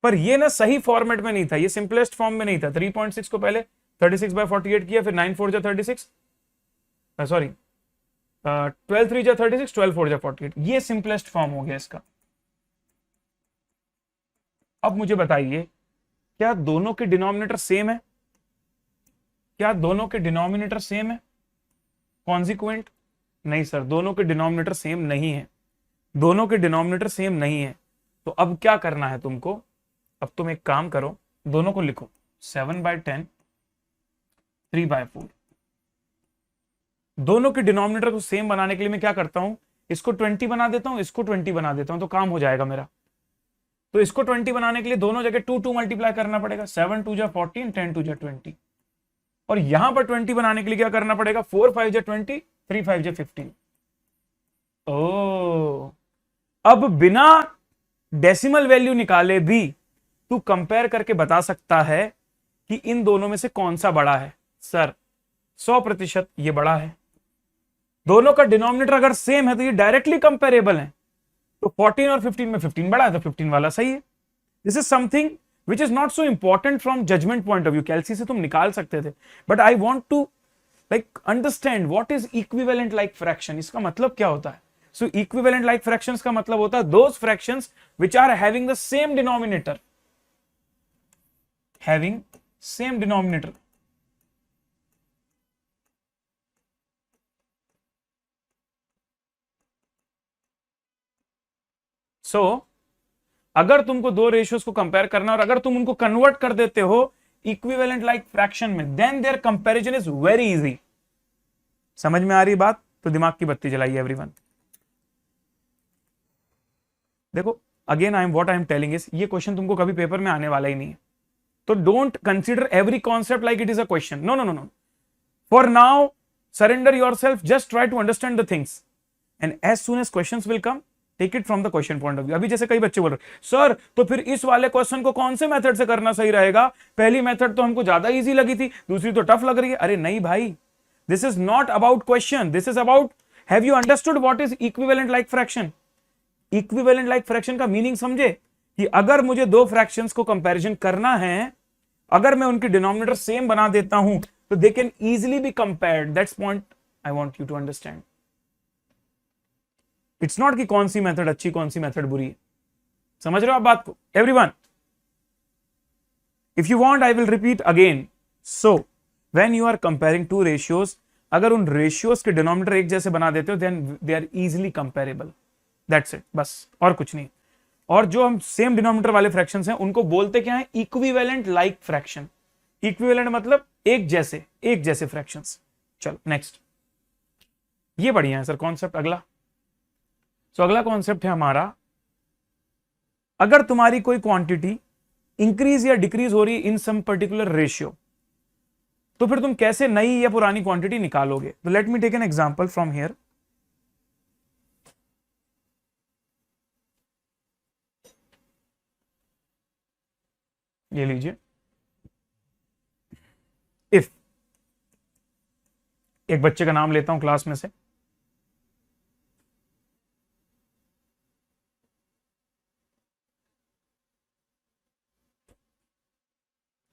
पर ये ना सही फॉर्मेट में नहीं था, ये सिंपलेस्ट फॉर्म में नहीं था। 3.6 को पहले 36/48 किया, फिर 9 4 जा 36, सॉरी 12 3 जा 36, 12 4 जा 48, ये सिंपलेस्ट फॉर्म हो गया इसका। अब मुझे बताइए, क्या दोनों के डिनोमिनेटर सेम है? क्या दोनों के डिनोमिनेटर सेम है? कॉन्सिक्वेंट? नहीं सर, दोनों के डिनोमिनेटर सेम नहीं है, दोनों के डिनोमिनेटर सेम नहीं है। तो अब क्या करना है तुमको? अब तुम एक काम करो, दोनों को लिखो 7/10 3/4। दोनों के डिनोमिनेटर को सेम बनाने के लिए मैं क्या करता हूं, इसको 20 बना देता हूं, इसको 20 बना देता हूं, तो काम हो जाएगा मेरा। तो इसको 20 बनाने के लिए दोनों जगह 2 2 मल्टीप्लाई करना पड़ेगा, 7 2 जा 14, 10 2 जा 20। और यहां पर 20 बनाने के लिए क्या करना पड़ेगा, 4 5 जा 20, 3 5 जा 15। ओ, अब बिना डेसिमल वैल्यू निकाले भी तू कंपेयर करके बता सकता है कि इन दोनों में से कौन सा बड़ा है। सर 100% ये बड़ा है। दोनों का डिनोमिनेटर अगर सेम है तो ये डायरेक्टली कंपेरेबल है। तो 14 और 15 में 15 बड़ा है, तो 15 वाला सही है। This is something which is not so important from judgement point of view. कैलसी से तुम निकाल सकते थे, but I want to like understand what is equivalent like fraction. इसका मतलब क्या होता है? सो इक्विवेलेंट लाइक फ्रैक्शंस का मतलब होता है those fractions which are having the same denominator, having same denominator. So अगर तुमको दो रेशियोज को कंपेयर करना और अगर तुम उनको कन्वर्ट कर देते हो इक्विवेलेंट लाइक फ्रैक्शन में, then there comparison is very easy. समझ में आ रही बात? तो दिमाग की बत्ती जलाइए एवरीवन। देखो again I am telling is, ये क्वेश्चन तुमको कभी पेपर में आने वाला ही नहीं है। तो don't consider every concept like it is a question. No no no no, for now surrender yourself, just try to understand the things and as soon as questions will come, take it from the question point of view। अभी जैसे कई बच्चे बोल रहे sir तो फिर इस वाले क्वेश्चन को कौन से मेथड से करना सही रहेगा? पहली मेथड तो हमको ज्यादा इजी लगी थी, दूसरी तो टफ लग रही है। अरे नहीं भाई, this is not about question, this is about have you understood what is equivalent like fraction. Equivalent like fraction का मीनिंग समझे कि अगर मुझे दो फ्रैक्शंस को कंपैरिजन करना है, अगर मैं उनकी डिनोमिनेटर सेम बना देता हूं तो they can easily be compared. That's point I want you to understand. It's not कि कौन सी मेथड अच्छी कौन सी मेथड बुरी है. समझ रहे हो आप बात को everyone? If you want I will repeat again. So when you are comparing two ratios, अगर उन रेशियोज के डिनोमिनेटर एक जैसे बना देते हो then they are easily comparable. That's it, बस और कुछ नहीं. और जो हम सेम डिनोमिनेटर वाले फ्रैक्शंस हैं उनको बोलते क्या है? Equivalent like fraction. इक्विवेलेंट मतलब एक जैसे फ्रैक्शंस. चलो नेक्स्ट. ये बढ़िया है सर कॉन्सेप्ट. अगला अगला कॉन्सेप्ट है हमारा, अगर तुम्हारी कोई क्वांटिटी इंक्रीज या डिक्रीज हो रही है इन सम पर्टिकुलर रेशियो, तो फिर तुम कैसे नई या पुरानी क्वांटिटी निकालोगे? तो let me take an example from here. ये लीजिए, इफ एक बच्चे का नाम लेता हूं क्लास में से,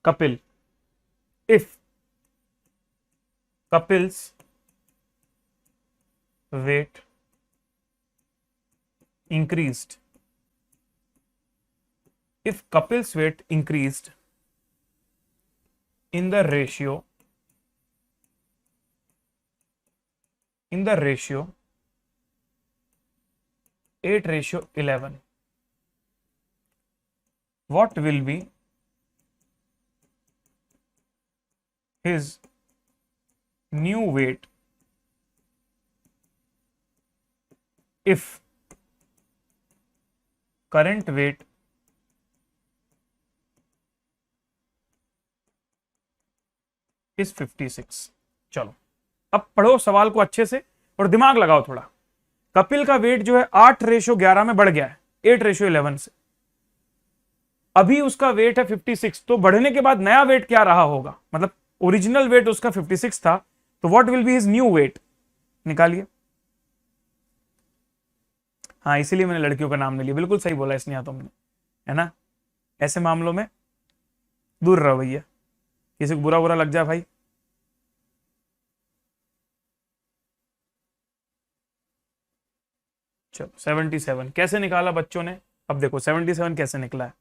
Kapil. If Kapil's weight increased, if Kapil's weight increased in the ratio 8:11, what will be his new weight if current weight is 56? चलो अब पढ़ो सवाल को अच्छे से और दिमाग लगाओ थोड़ा. कपिल का वेट जो है 8:11 में बढ़ गया है 8:11 से. अभी उसका वेट है 56. तो बढ़ने के बाद नया वेट क्या रहा होगा? मतलब ओरिजिनल वेट उसका 56 था, तो what will be his new weight? निकालिए. हाँ इसीलिए मैंने लड़कियों का नाम नहीं लिया. बिल्कुल सही बोला इसने तुमने, है ना? ऐसे मामलों में दूर रहो भैया, किसी को बुरा लग जाए भाई. चलो 77 कैसे निकाला बच्चों ने? अब देखो 77 कैसे निकला है.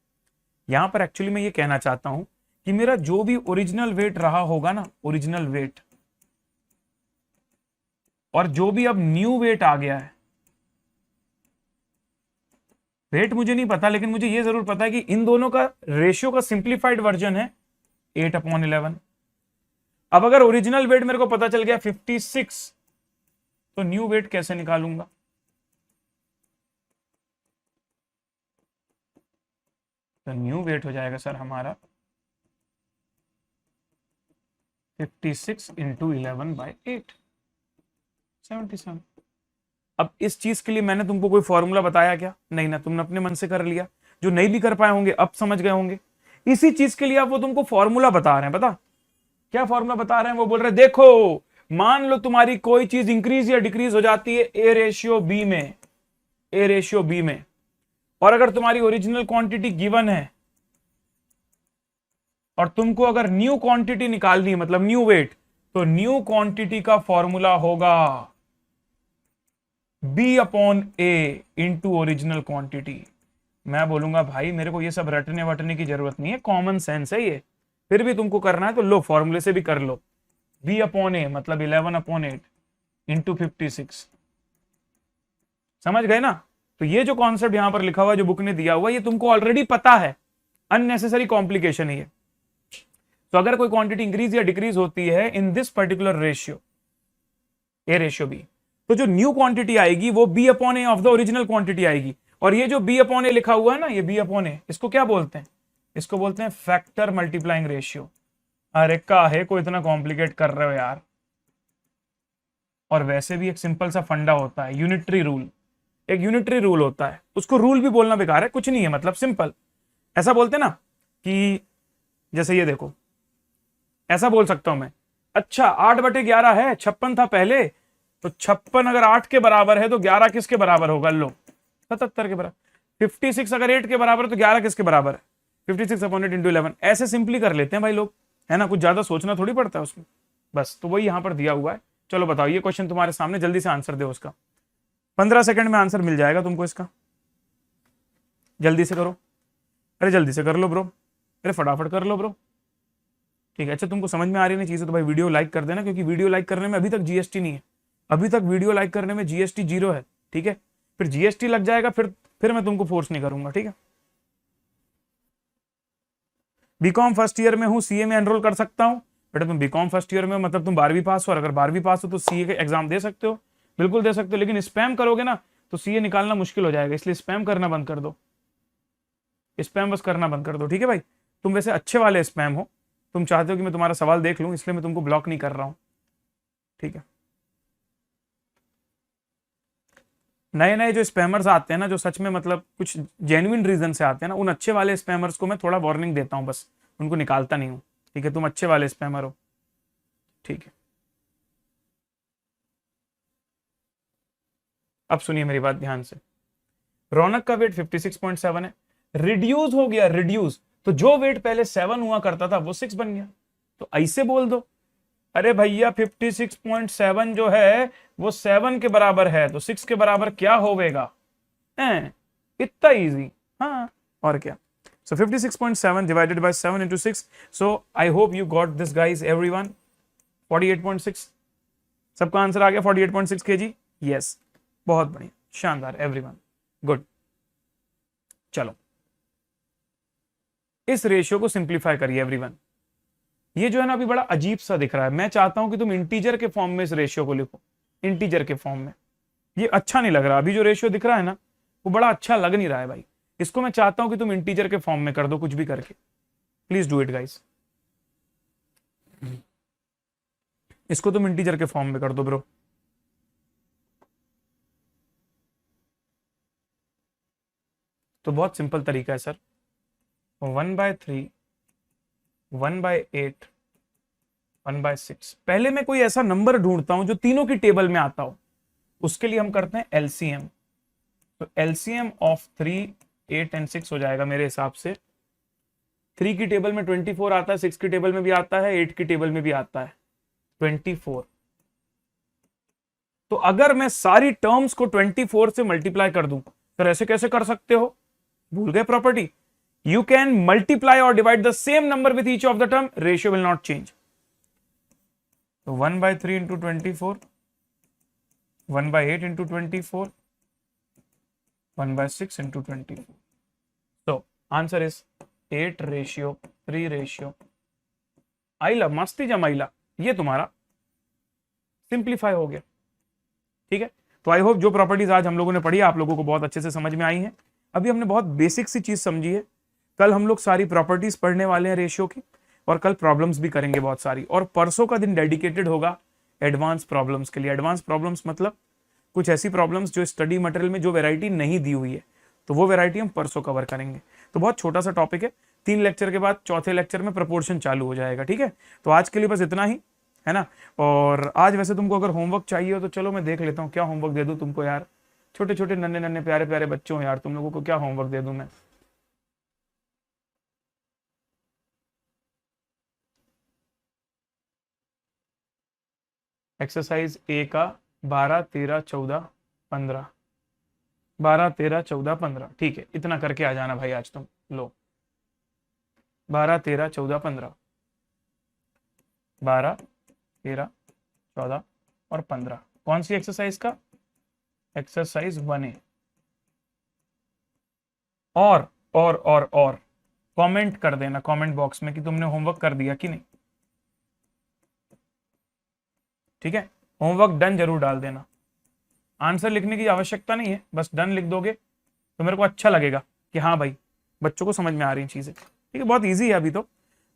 यहां पर एक्चुअली मैं ये कहना चाहता हूं कि मेरा जो भी ओरिजिनल वेट रहा होगा ना, ओरिजिनल वेट, और जो भी अब न्यू वेट आ गया है, वेट मुझे नहीं पता लेकिन मुझे ये जरूर पता है कि इन दोनों का रेशियो का सिंप्लीफाइड वर्जन है 8/11. अब अगर ओरिजिनल वेट मेरे को पता चल गया 56, तो न्यू वेट कैसे निकालूंगा? तो न्यू वेट हो जाएगा सर हमारा 56 इंटू 11/8, 77. अब इस चीज के लिए मैंने तुमको कोई फॉर्मूला बताया क्या? नहीं ना, तुमने अपने मन से कर लिया. जो नहीं भी कर पाए होंगे अब समझ गए होंगे. इसी चीज के लिए आप वो तुमको फॉर्मूला बता रहे हैं. पता क्या फॉर्मूला बता रहे हैं? वो बोल रहे हैं देखो, मान लो तुम्हारी कोई चीज इंक्रीज या डिक्रीज हो जाती है A/B में, और अगर तुम्हारी ओरिजिनल क्वांटिटी गिवन है और तुमको अगर न्यू क्वांटिटी निकालनी है, मतलब न्यू वेट, तो न्यू क्वांटिटी का फॉर्मूला होगा B/A इंटू ओरिजिनल क्वांटिटी. मैं बोलूंगा भाई मेरे को ये सब रटने वटने की जरूरत नहीं है, कॉमन सेंस है ये. फिर भी तुमको करना है तो लो, फॉर्मूले से भी कर लो. B/A मतलब 11/8 इंटू 56. समझ गए ना? तो ये जो कॉन्सेप्ट यहां पर लिखा हुआ है, जो बुक ने दिया हुआ, ये तुमको ऑलरेडी पता है. अननेसेसरी कॉम्प्लिकेशन है ये. तो अगर कोई क्वांटिटी इंक्रीज या डिक्रीज होती है in this particular ratio A/B, तो जो न्यू क्वांटिटी आएगी वो B/A of the original quantity आएगी. और ये जो B/A लिखा हुआ है ना, ये B/A, इसको क्या बोलते हैं? इसको बोलते हैं फैक्टर मल्टीप्लाइंग रेशियो. अरे काहे को इतना कॉम्प्लिकेट कर रहे हो यार? और वैसे भी एक सिंपल सा फंडा होता है, यूनिटरी रूल. एक यूनिटरी रूल होता है, उसको रूल भी बोलना बेकार है, कुछ नहीं है, मतलब सिंपल. ऐसा बोलते ना कि जैसे ये देखो, ऐसा बोल सकता हूं मैं, अच्छा 8/11 है, 56 था पहले, तो 56 अगर 8 के बराबर है तो 11 किसके बराबर होगा? लो 77 के बराबर. 56 अगर 8 के बराबर है तो 11 किसके बराबर है? 56/8 इंटू 11. ऐसे सिंपली कर लेते हैं भाई लोग, है ना? कुछ ज्यादा सोचना थोड़ी पड़ता है उसमें. बस, तो वही यहाँ पर दिया हुआ है। चलो बताओ, ये क्वेश्चन तुम्हारे सामने, जल्दी से आंसर दो उसका। 15 सेकंड में आंसर मिल जाएगा तुमको इसका, जल्दी से करो। अरे जल्दी से कर लो ब्रो, अरे फटाफट कर लो ब्रो। ठीक है, अच्छा तुमको समझ में आ रही नहीं चीज़ें तो भाई वीडियो लाइक कर देना, क्योंकि वीडियो लाइक करने में अभी तक जीएसटी नहीं है, अभी तक वीडियो लाइक करने में जीएसटी 0 है। ठीक है, फिर जीएसटी लग जाएगा, फिर मैं तुमको फोर्स नहीं करूंगा। ठीक है, बीकॉम फर्स्ट ईयर में हूँ, सीए में एनरोल कर सकता हूँ। बेटा तुम बीकॉम फर्स्ट ईयर में मतलब तुम 12वीं पास हो, और अगर 12वीं पास हो तो सीए के एग्जाम दे सकते हो, बिल्कुल दे सकते हो, लेकिन स्पैम करोगे ना तो सीए निकालना मुश्किल हो जाएगा, इसलिए स्पैम करना बंद कर दो, स्पैम बस करना बंद कर दो। ठीक है भाई, तुम वैसे अच्छे वाले स्पैम हो, तुम चाहते हो कि मैं तुम्हारा सवाल देख लूं, इसलिए मैं तुमको ब्लॉक नहीं कर रहा हूं। ठीक है, नए नए जो स्पैमर्स आते हैं ना, जो सच में मतलब कुछ जेन्युइन रीजन से आते हैं ना, उन अच्छे वाले स्पैमर्स को मैं थोड़ा वार्निंग देता हूं, बस उनको निकालता नहीं हूं। ठीक है, तुम अच्छे वाले स्पैमर हो। ठीक है, अब सुनिए मेरी बात ध्यान से। रौनक का वेट 56.7 है, रिड्यूस हो गया, रिड्यूस, तो जो वेट पहले 7 हुआ करता था वो 6 बन गया, तो ऐसे बोल दो, अरे भैया 56.7 जो है वो 7 के बराबर है, तो 6 के बराबर क्या होगा, इतना इजी। हाँ, और क्या। So 56.7 divided by 7 into 6. So I hope you got this guys everyone. 48.6 सबका आंसर आ गया 48.6 kg। यस, बहुत बढ़िया, शानदार एवरीवन, गुड। चलो इस रेशियो को सिंप्लीफाई करिए एवरीवन। ये जो है ना अभी बड़ा अजीब सा दिख रहा है, मैं चाहता हूं कि तुम इंटीजर के फॉर्म में इस रेशियो को लिखो, इंटीजर के फॉर्म में। ये अच्छा नहीं लग रहा, अभी जो रेशियो दिख रहा है ना वो बड़ा अच्छा लग नहीं रहा है भाई, इसको मैं चाहता हूं कि तुम इंटीजर के फॉर्म में कर दो, कुछ भी करके, प्लीज डू इट गाइस। इसको तुम इंटीजर के फॉर्म में कर दो ब्रो। तो बहुत सिंपल तरीका है सर, 1/3, 1/8, 1/6। पहले मैं कोई ऐसा नंबर ढूंढता हूं जो तीनों की टेबल में आता हो, उसके लिए हम करते हैं एलसीएम। तो एलसीएम ऑफ 3, 8 एंड 6 हो जाएगा मेरे हिसाब से। 3 की टेबल में 24 आता है, 6 की टेबल में भी आता है, 8 की टेबल में भी आता है 24। तो अगर मैं सारी टर्म्स को 24 से मल्टीप्लाई कर दूं, फिर ऐसे कैसे कर सकते हो, भूल गए property, you can multiply or divide the same number with each of the term, ratio will not change. So 1/3 into 24, 1/8 into 24, 1/6 into 24. So answer is 8:3 आइला मस्ती जमाइला, ये तुम्हारा सिंप्लीफाई हो गया। ठीक है, तो आई होप जो प्रॉपर्टीज आज हम लोगों ने पढ़ी आप लोगों को बहुत अच्छे से समझ में आई हैं। अभी हमने बहुत बेसिक सी चीज समझी है, कल हम लोग सारी प्रॉपर्टीज पढ़ने वाले हैं रेशियो की, और कल प्रॉब्लम्स भी करेंगे बहुत सारी, और परसों का दिन डेडिकेटेड होगा एडवांस प्रॉब्लम्स के लिए। एडवांस प्रॉब्लम्स मतलब कुछ ऐसी प्रॉब्लम्स जो स्टडी मटेरियल में जो वैरायटी नहीं दी हुई है, तो वो वैरायटी हम परसों कवर करेंगे। तो बहुत छोटा सा टॉपिक है, 3 लेक्चर के बाद चौथे लेक्चर में प्रपोर्शन चालू हो जाएगा। ठीक है, तो आज के लिए बस इतना ही है ना। और आज वैसे तुमको अगर होमवर्क चाहिए हो तो चलो मैं देख लेता हूँ क्या होमवर्क दे दूँ तुमको यार, छोटे छोटे नन्हे नन्हे प्यारे प्यारे बच्चों यार, तुम लोगों को क्या होमवर्क दे दूं मैं। एक्सरसाइज ए का 12, 13, 14, 15, 12, 13, 14, 15, ठीक है, इतना करके आ जाना भाई आज तुम। लो 12, 13, 14, 15, 12, 13, 14 और 15, कौन सी एक्सरसाइज का, एक्सरसाइज 1A। और कमेंट कर देना कमेंट बॉक्स में कि तुमने होमवर्क कर दिया कि नहीं। ठीक है, होमवर्क डन जरूर डाल देना, आंसर लिखने की आवश्यकता नहीं है, बस डन लिख दोगे तो मेरे को अच्छा लगेगा कि हाँ भाई बच्चों को समझ में आ रही चीजें। ठीक है, बहुत इजी है अभी तो,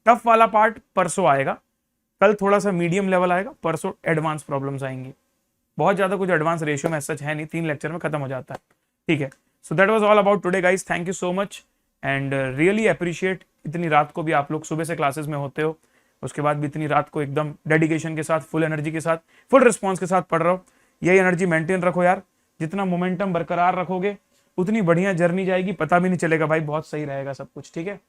टफ वाला पार्ट परसों आएगा, कल थोड़ा सा मीडियम लेवल आएगा, परसों एडवांस प्रॉब्लम्स आएंगी। बहुत ज्यादा कुछ एडवांस रेशियो में सच है नहीं, 3 लेक्चर में खत्म हो जाता है। ठीक है, so that was all about today guys, thank you so much and really appreciate, इतनी रात को भी आप लोग सुबह से क्लासेस में होते हो, उसके बाद भी इतनी रात को एकदम डेडिकेशन के साथ, फुल एनर्जी के साथ, फुल रिस्पॉन्स के साथ पढ़ रहे हो। यही एनर्जी मेंटेन रखो यार, जितना मोमेंटम बरकरार रखोगे उतनी बढ़िया जर्नी जाएगी, पता भी नहीं चलेगा भाई, बहुत सही रहेगा सब कुछ। ठीक है।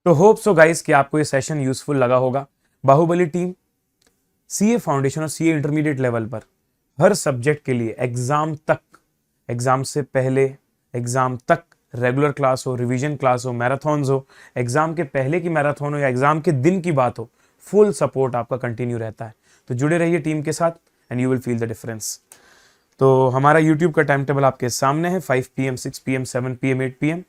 तो होप सो गाइस कि आपको ये सेशन यूजफुल लगा होगा। बाहुबली टीम सीए फाउंडेशन और सीए इंटरमीडिएट लेवल पर हर सब्जेक्ट के लिए एग्जाम तक, एग्जाम से पहले, एग्जाम तक रेगुलर क्लास हो, रिवीजन क्लास हो, मैराथन्स हो, एग्जाम के पहले की मैराथन हो या एग्जाम के दिन की बात हो, फुल सपोर्ट आपका कंटिन्यू रहता है। तो जुड़े रहिए टीम के साथ and you will feel the difference. तो हमारा यूट्यूब का टाइम टेबल आपके सामने है, 5 PM, 6 PM, 7 PM, 8 PM।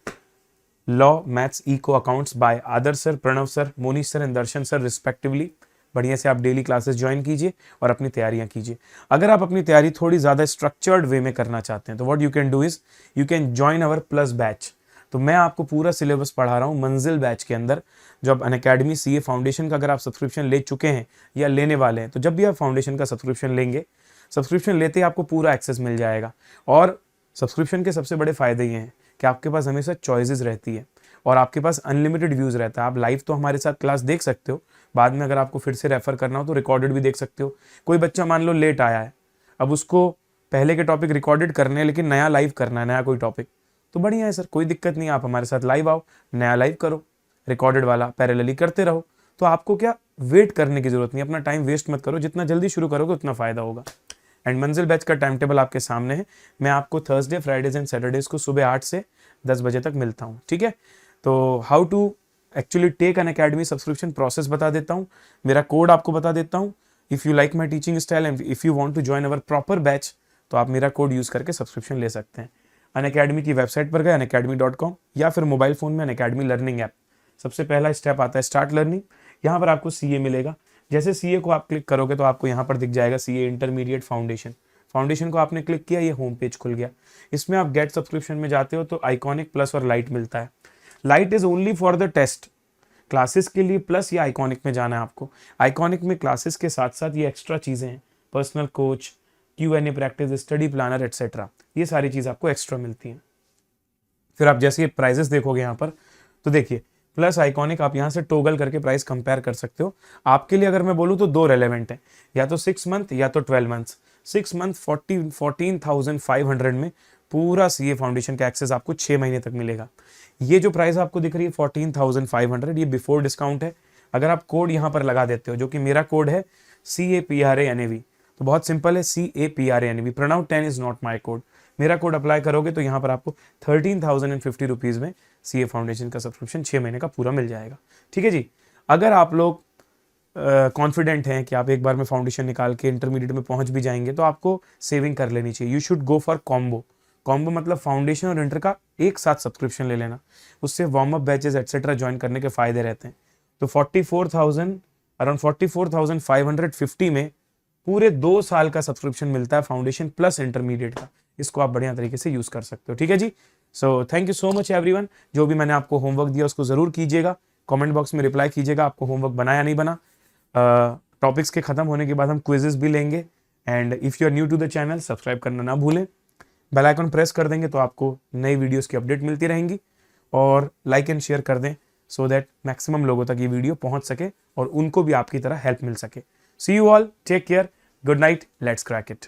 Law, maths, eco, accounts by Adarsh sir, Pranav sir, Monish sir and Darshan sir respectively. बढ़िया से आप डेली क्लासेस ज्वाइन कीजिए और अपनी तैयारियां कीजिए। अगर आप अपनी तैयारी थोड़ी ज़्यादा स्ट्रक्चर्ड वे में करना चाहते हैं तो what you can do is you can join our plus batch. तो मैं आपको पूरा सिलेबस पढ़ा रहा हूँ मंजिल बैच के अंदर। जो अब अनअकैडमी सीए फाउंडेशन का अगर आप सब्सक्रिप्शन ले चुके हैं या लेने वाले हैं, तो जब भी आप फाउंडेशन का सब्सक्रिप्शन लेंगे, सब्सक्रिप्शन लेते ही आपको पूरा एक्सेस मिल जाएगा। और सब्सक्रिप्शन के सबसे बड़े फायदे ये हैं कि आपके पास हमेशा चॉइसेस रहती है और आपके पास अनलिमिटेड व्यूज़ रहता है। आप लाइव तो हमारे साथ क्लास देख सकते हो, बाद में अगर आपको फिर से रेफर करना हो तो रिकॉर्डेड भी देख सकते हो। कोई बच्चा मान लो लेट आया है, अब उसको पहले के टॉपिक रिकॉर्डेड करने हैं लेकिन नया लाइव करना है, नया कोई टॉपिक, तो बढ़िया है सर, कोई दिक्कत नहीं। आप हमारे साथ लाइव आओ, नया लाइव करो, रिकॉर्डेड वाला पैरेलली करते रहो। तो आपको क्या वेट करने की जरूरत नहीं, अपना टाइम वेस्ट मत करो, जितना जल्दी शुरू करोगे उतना फायदा होगा। एंड मंजिल बैच का टाइम टेबल आपके सामने है। मैं आपको थर्सडे, फ्राइडेज एंड सैटरडेज को सुबह 8 से 10 बजे तक मिलता हूँ, ठीक है। तो how to actually take Unacademy subscription process बता देता हूँ, मेरा कोड आपको बता देता हूँ। If you like my teaching style and if you want to join our proper batch, तो आप मेरा कोड यूज़ करके सब्सक्रिप्शन ले सकते हैं। अनअकैडमी की वेबसाइट पर गए unacademy.com या फिर मोबाइल फ़ोन में अनअकैडमी लर्निंग ऐप। सबसे पहला स्टेप आता है स्टार्ट लर्निंग। यहाँ पर आपको सीए मिलेगा। जैसे सीए को आप क्लिक करोगे तो आपको यहाँ पर दिख जाएगा सीए इंटरमीडिएट फाउंडेशन। फाउंडेशन को आपने क्लिक किया, ये होम पेज खुल गया। इसमें आप गेट सब्सक्रिप्शन में जाते हो तो आइकॉनिक, प्लस और लाइट मिलता है। Lite is only for the test classes के लिए, प्लस या आइकॉनिक में जाना है आपको। आइकॉनिक में क्लासेस के साथ साथ ये एक्स्ट्रा चीज़ें हैं, personal coach, Q&A practice, study planner etcetera, ये सारी चीज़ आपको एक्स्ट्रा मिलती हैं। फिर आप जैसे प्राइजेस देखोगे यहाँ पर तो देखिए प्लस आइकॉनिक, आप यहाँ से टोगल करके प्राइस कंपेयर कर सकते हो। आपके लिए अगर मैं बोलूँ तो 2 रेलेवेंट है, या तो 6 मंथ या तो 12 मंथ्स। 6 मंथ 14,500 में पूरा सीए फाउंडेशन का एक्सेस आपको 6 महीने तक मिलेगा। ये जो प्राइस आपको दिख रही है 14,500, ये बिफोर डिस्काउंट है। अगर आप कोड यहाँ पर लगा देते हो, जो कि मेरा कोड है CAPRANAV, तो बहुत सिंपल है CAPRANAV, Pranav 10 is not my code. मेरा कोड अप्लाई करोगे तो यहाँ पर आपको 13,050 रुपीज़ में सीए फाउंडेशन का सब्सक्रिप्शन 6 महीने का पूरा मिल जाएगा, ठीक है जी। अगर आप लोग कॉन्फिडेंट हैं कि आप एक बार में फाउंडेशन निकाल के इंटरमीडिएट में पहुंच भी जाएंगे तो आपको सेविंग कर लेनी चाहिए। You should go for combo. Combo मतलब फाउंडेशन और इंटर का एक साथ सब्सक्रिप्शन ले लेना, उससे warm up batches etcetera join करने के फायदे रहते हैं। तो 44,000 अराउंड 44,550 में पूरे 2 साल का सब्सक्रिप्शन मिलता है फाउंडेशन प्लस इंटरमीडिएट का। इसको आप बढ़िया तरीके से यूज कर सकते हो, ठीक है जी। So thank you so much everyone. जो भी मैंने आपको होमवर्क दिया उसको जरूर कीजिएगा, कमेंट बॉक्स में रिप्लाई कीजिएगा आपको होमवर्क बना या नहीं बना। टॉपिक्स के खत्म होने के बाद हम क्विजेस भी लेंगे। And if you are new to the channel, subscribe करना ना भूलें। बेल आइकन प्रेस कर देंगे तो आपको नई वीडियोस की अपडेट मिलती रहेंगी। और लाइक एंड शेयर कर दें सो दैट मैक्सिमम लोगों तक ये वीडियो पहुंच सके और उनको भी आपकी तरह हेल्प मिल सके। See you all, take care, good night, let's crack it.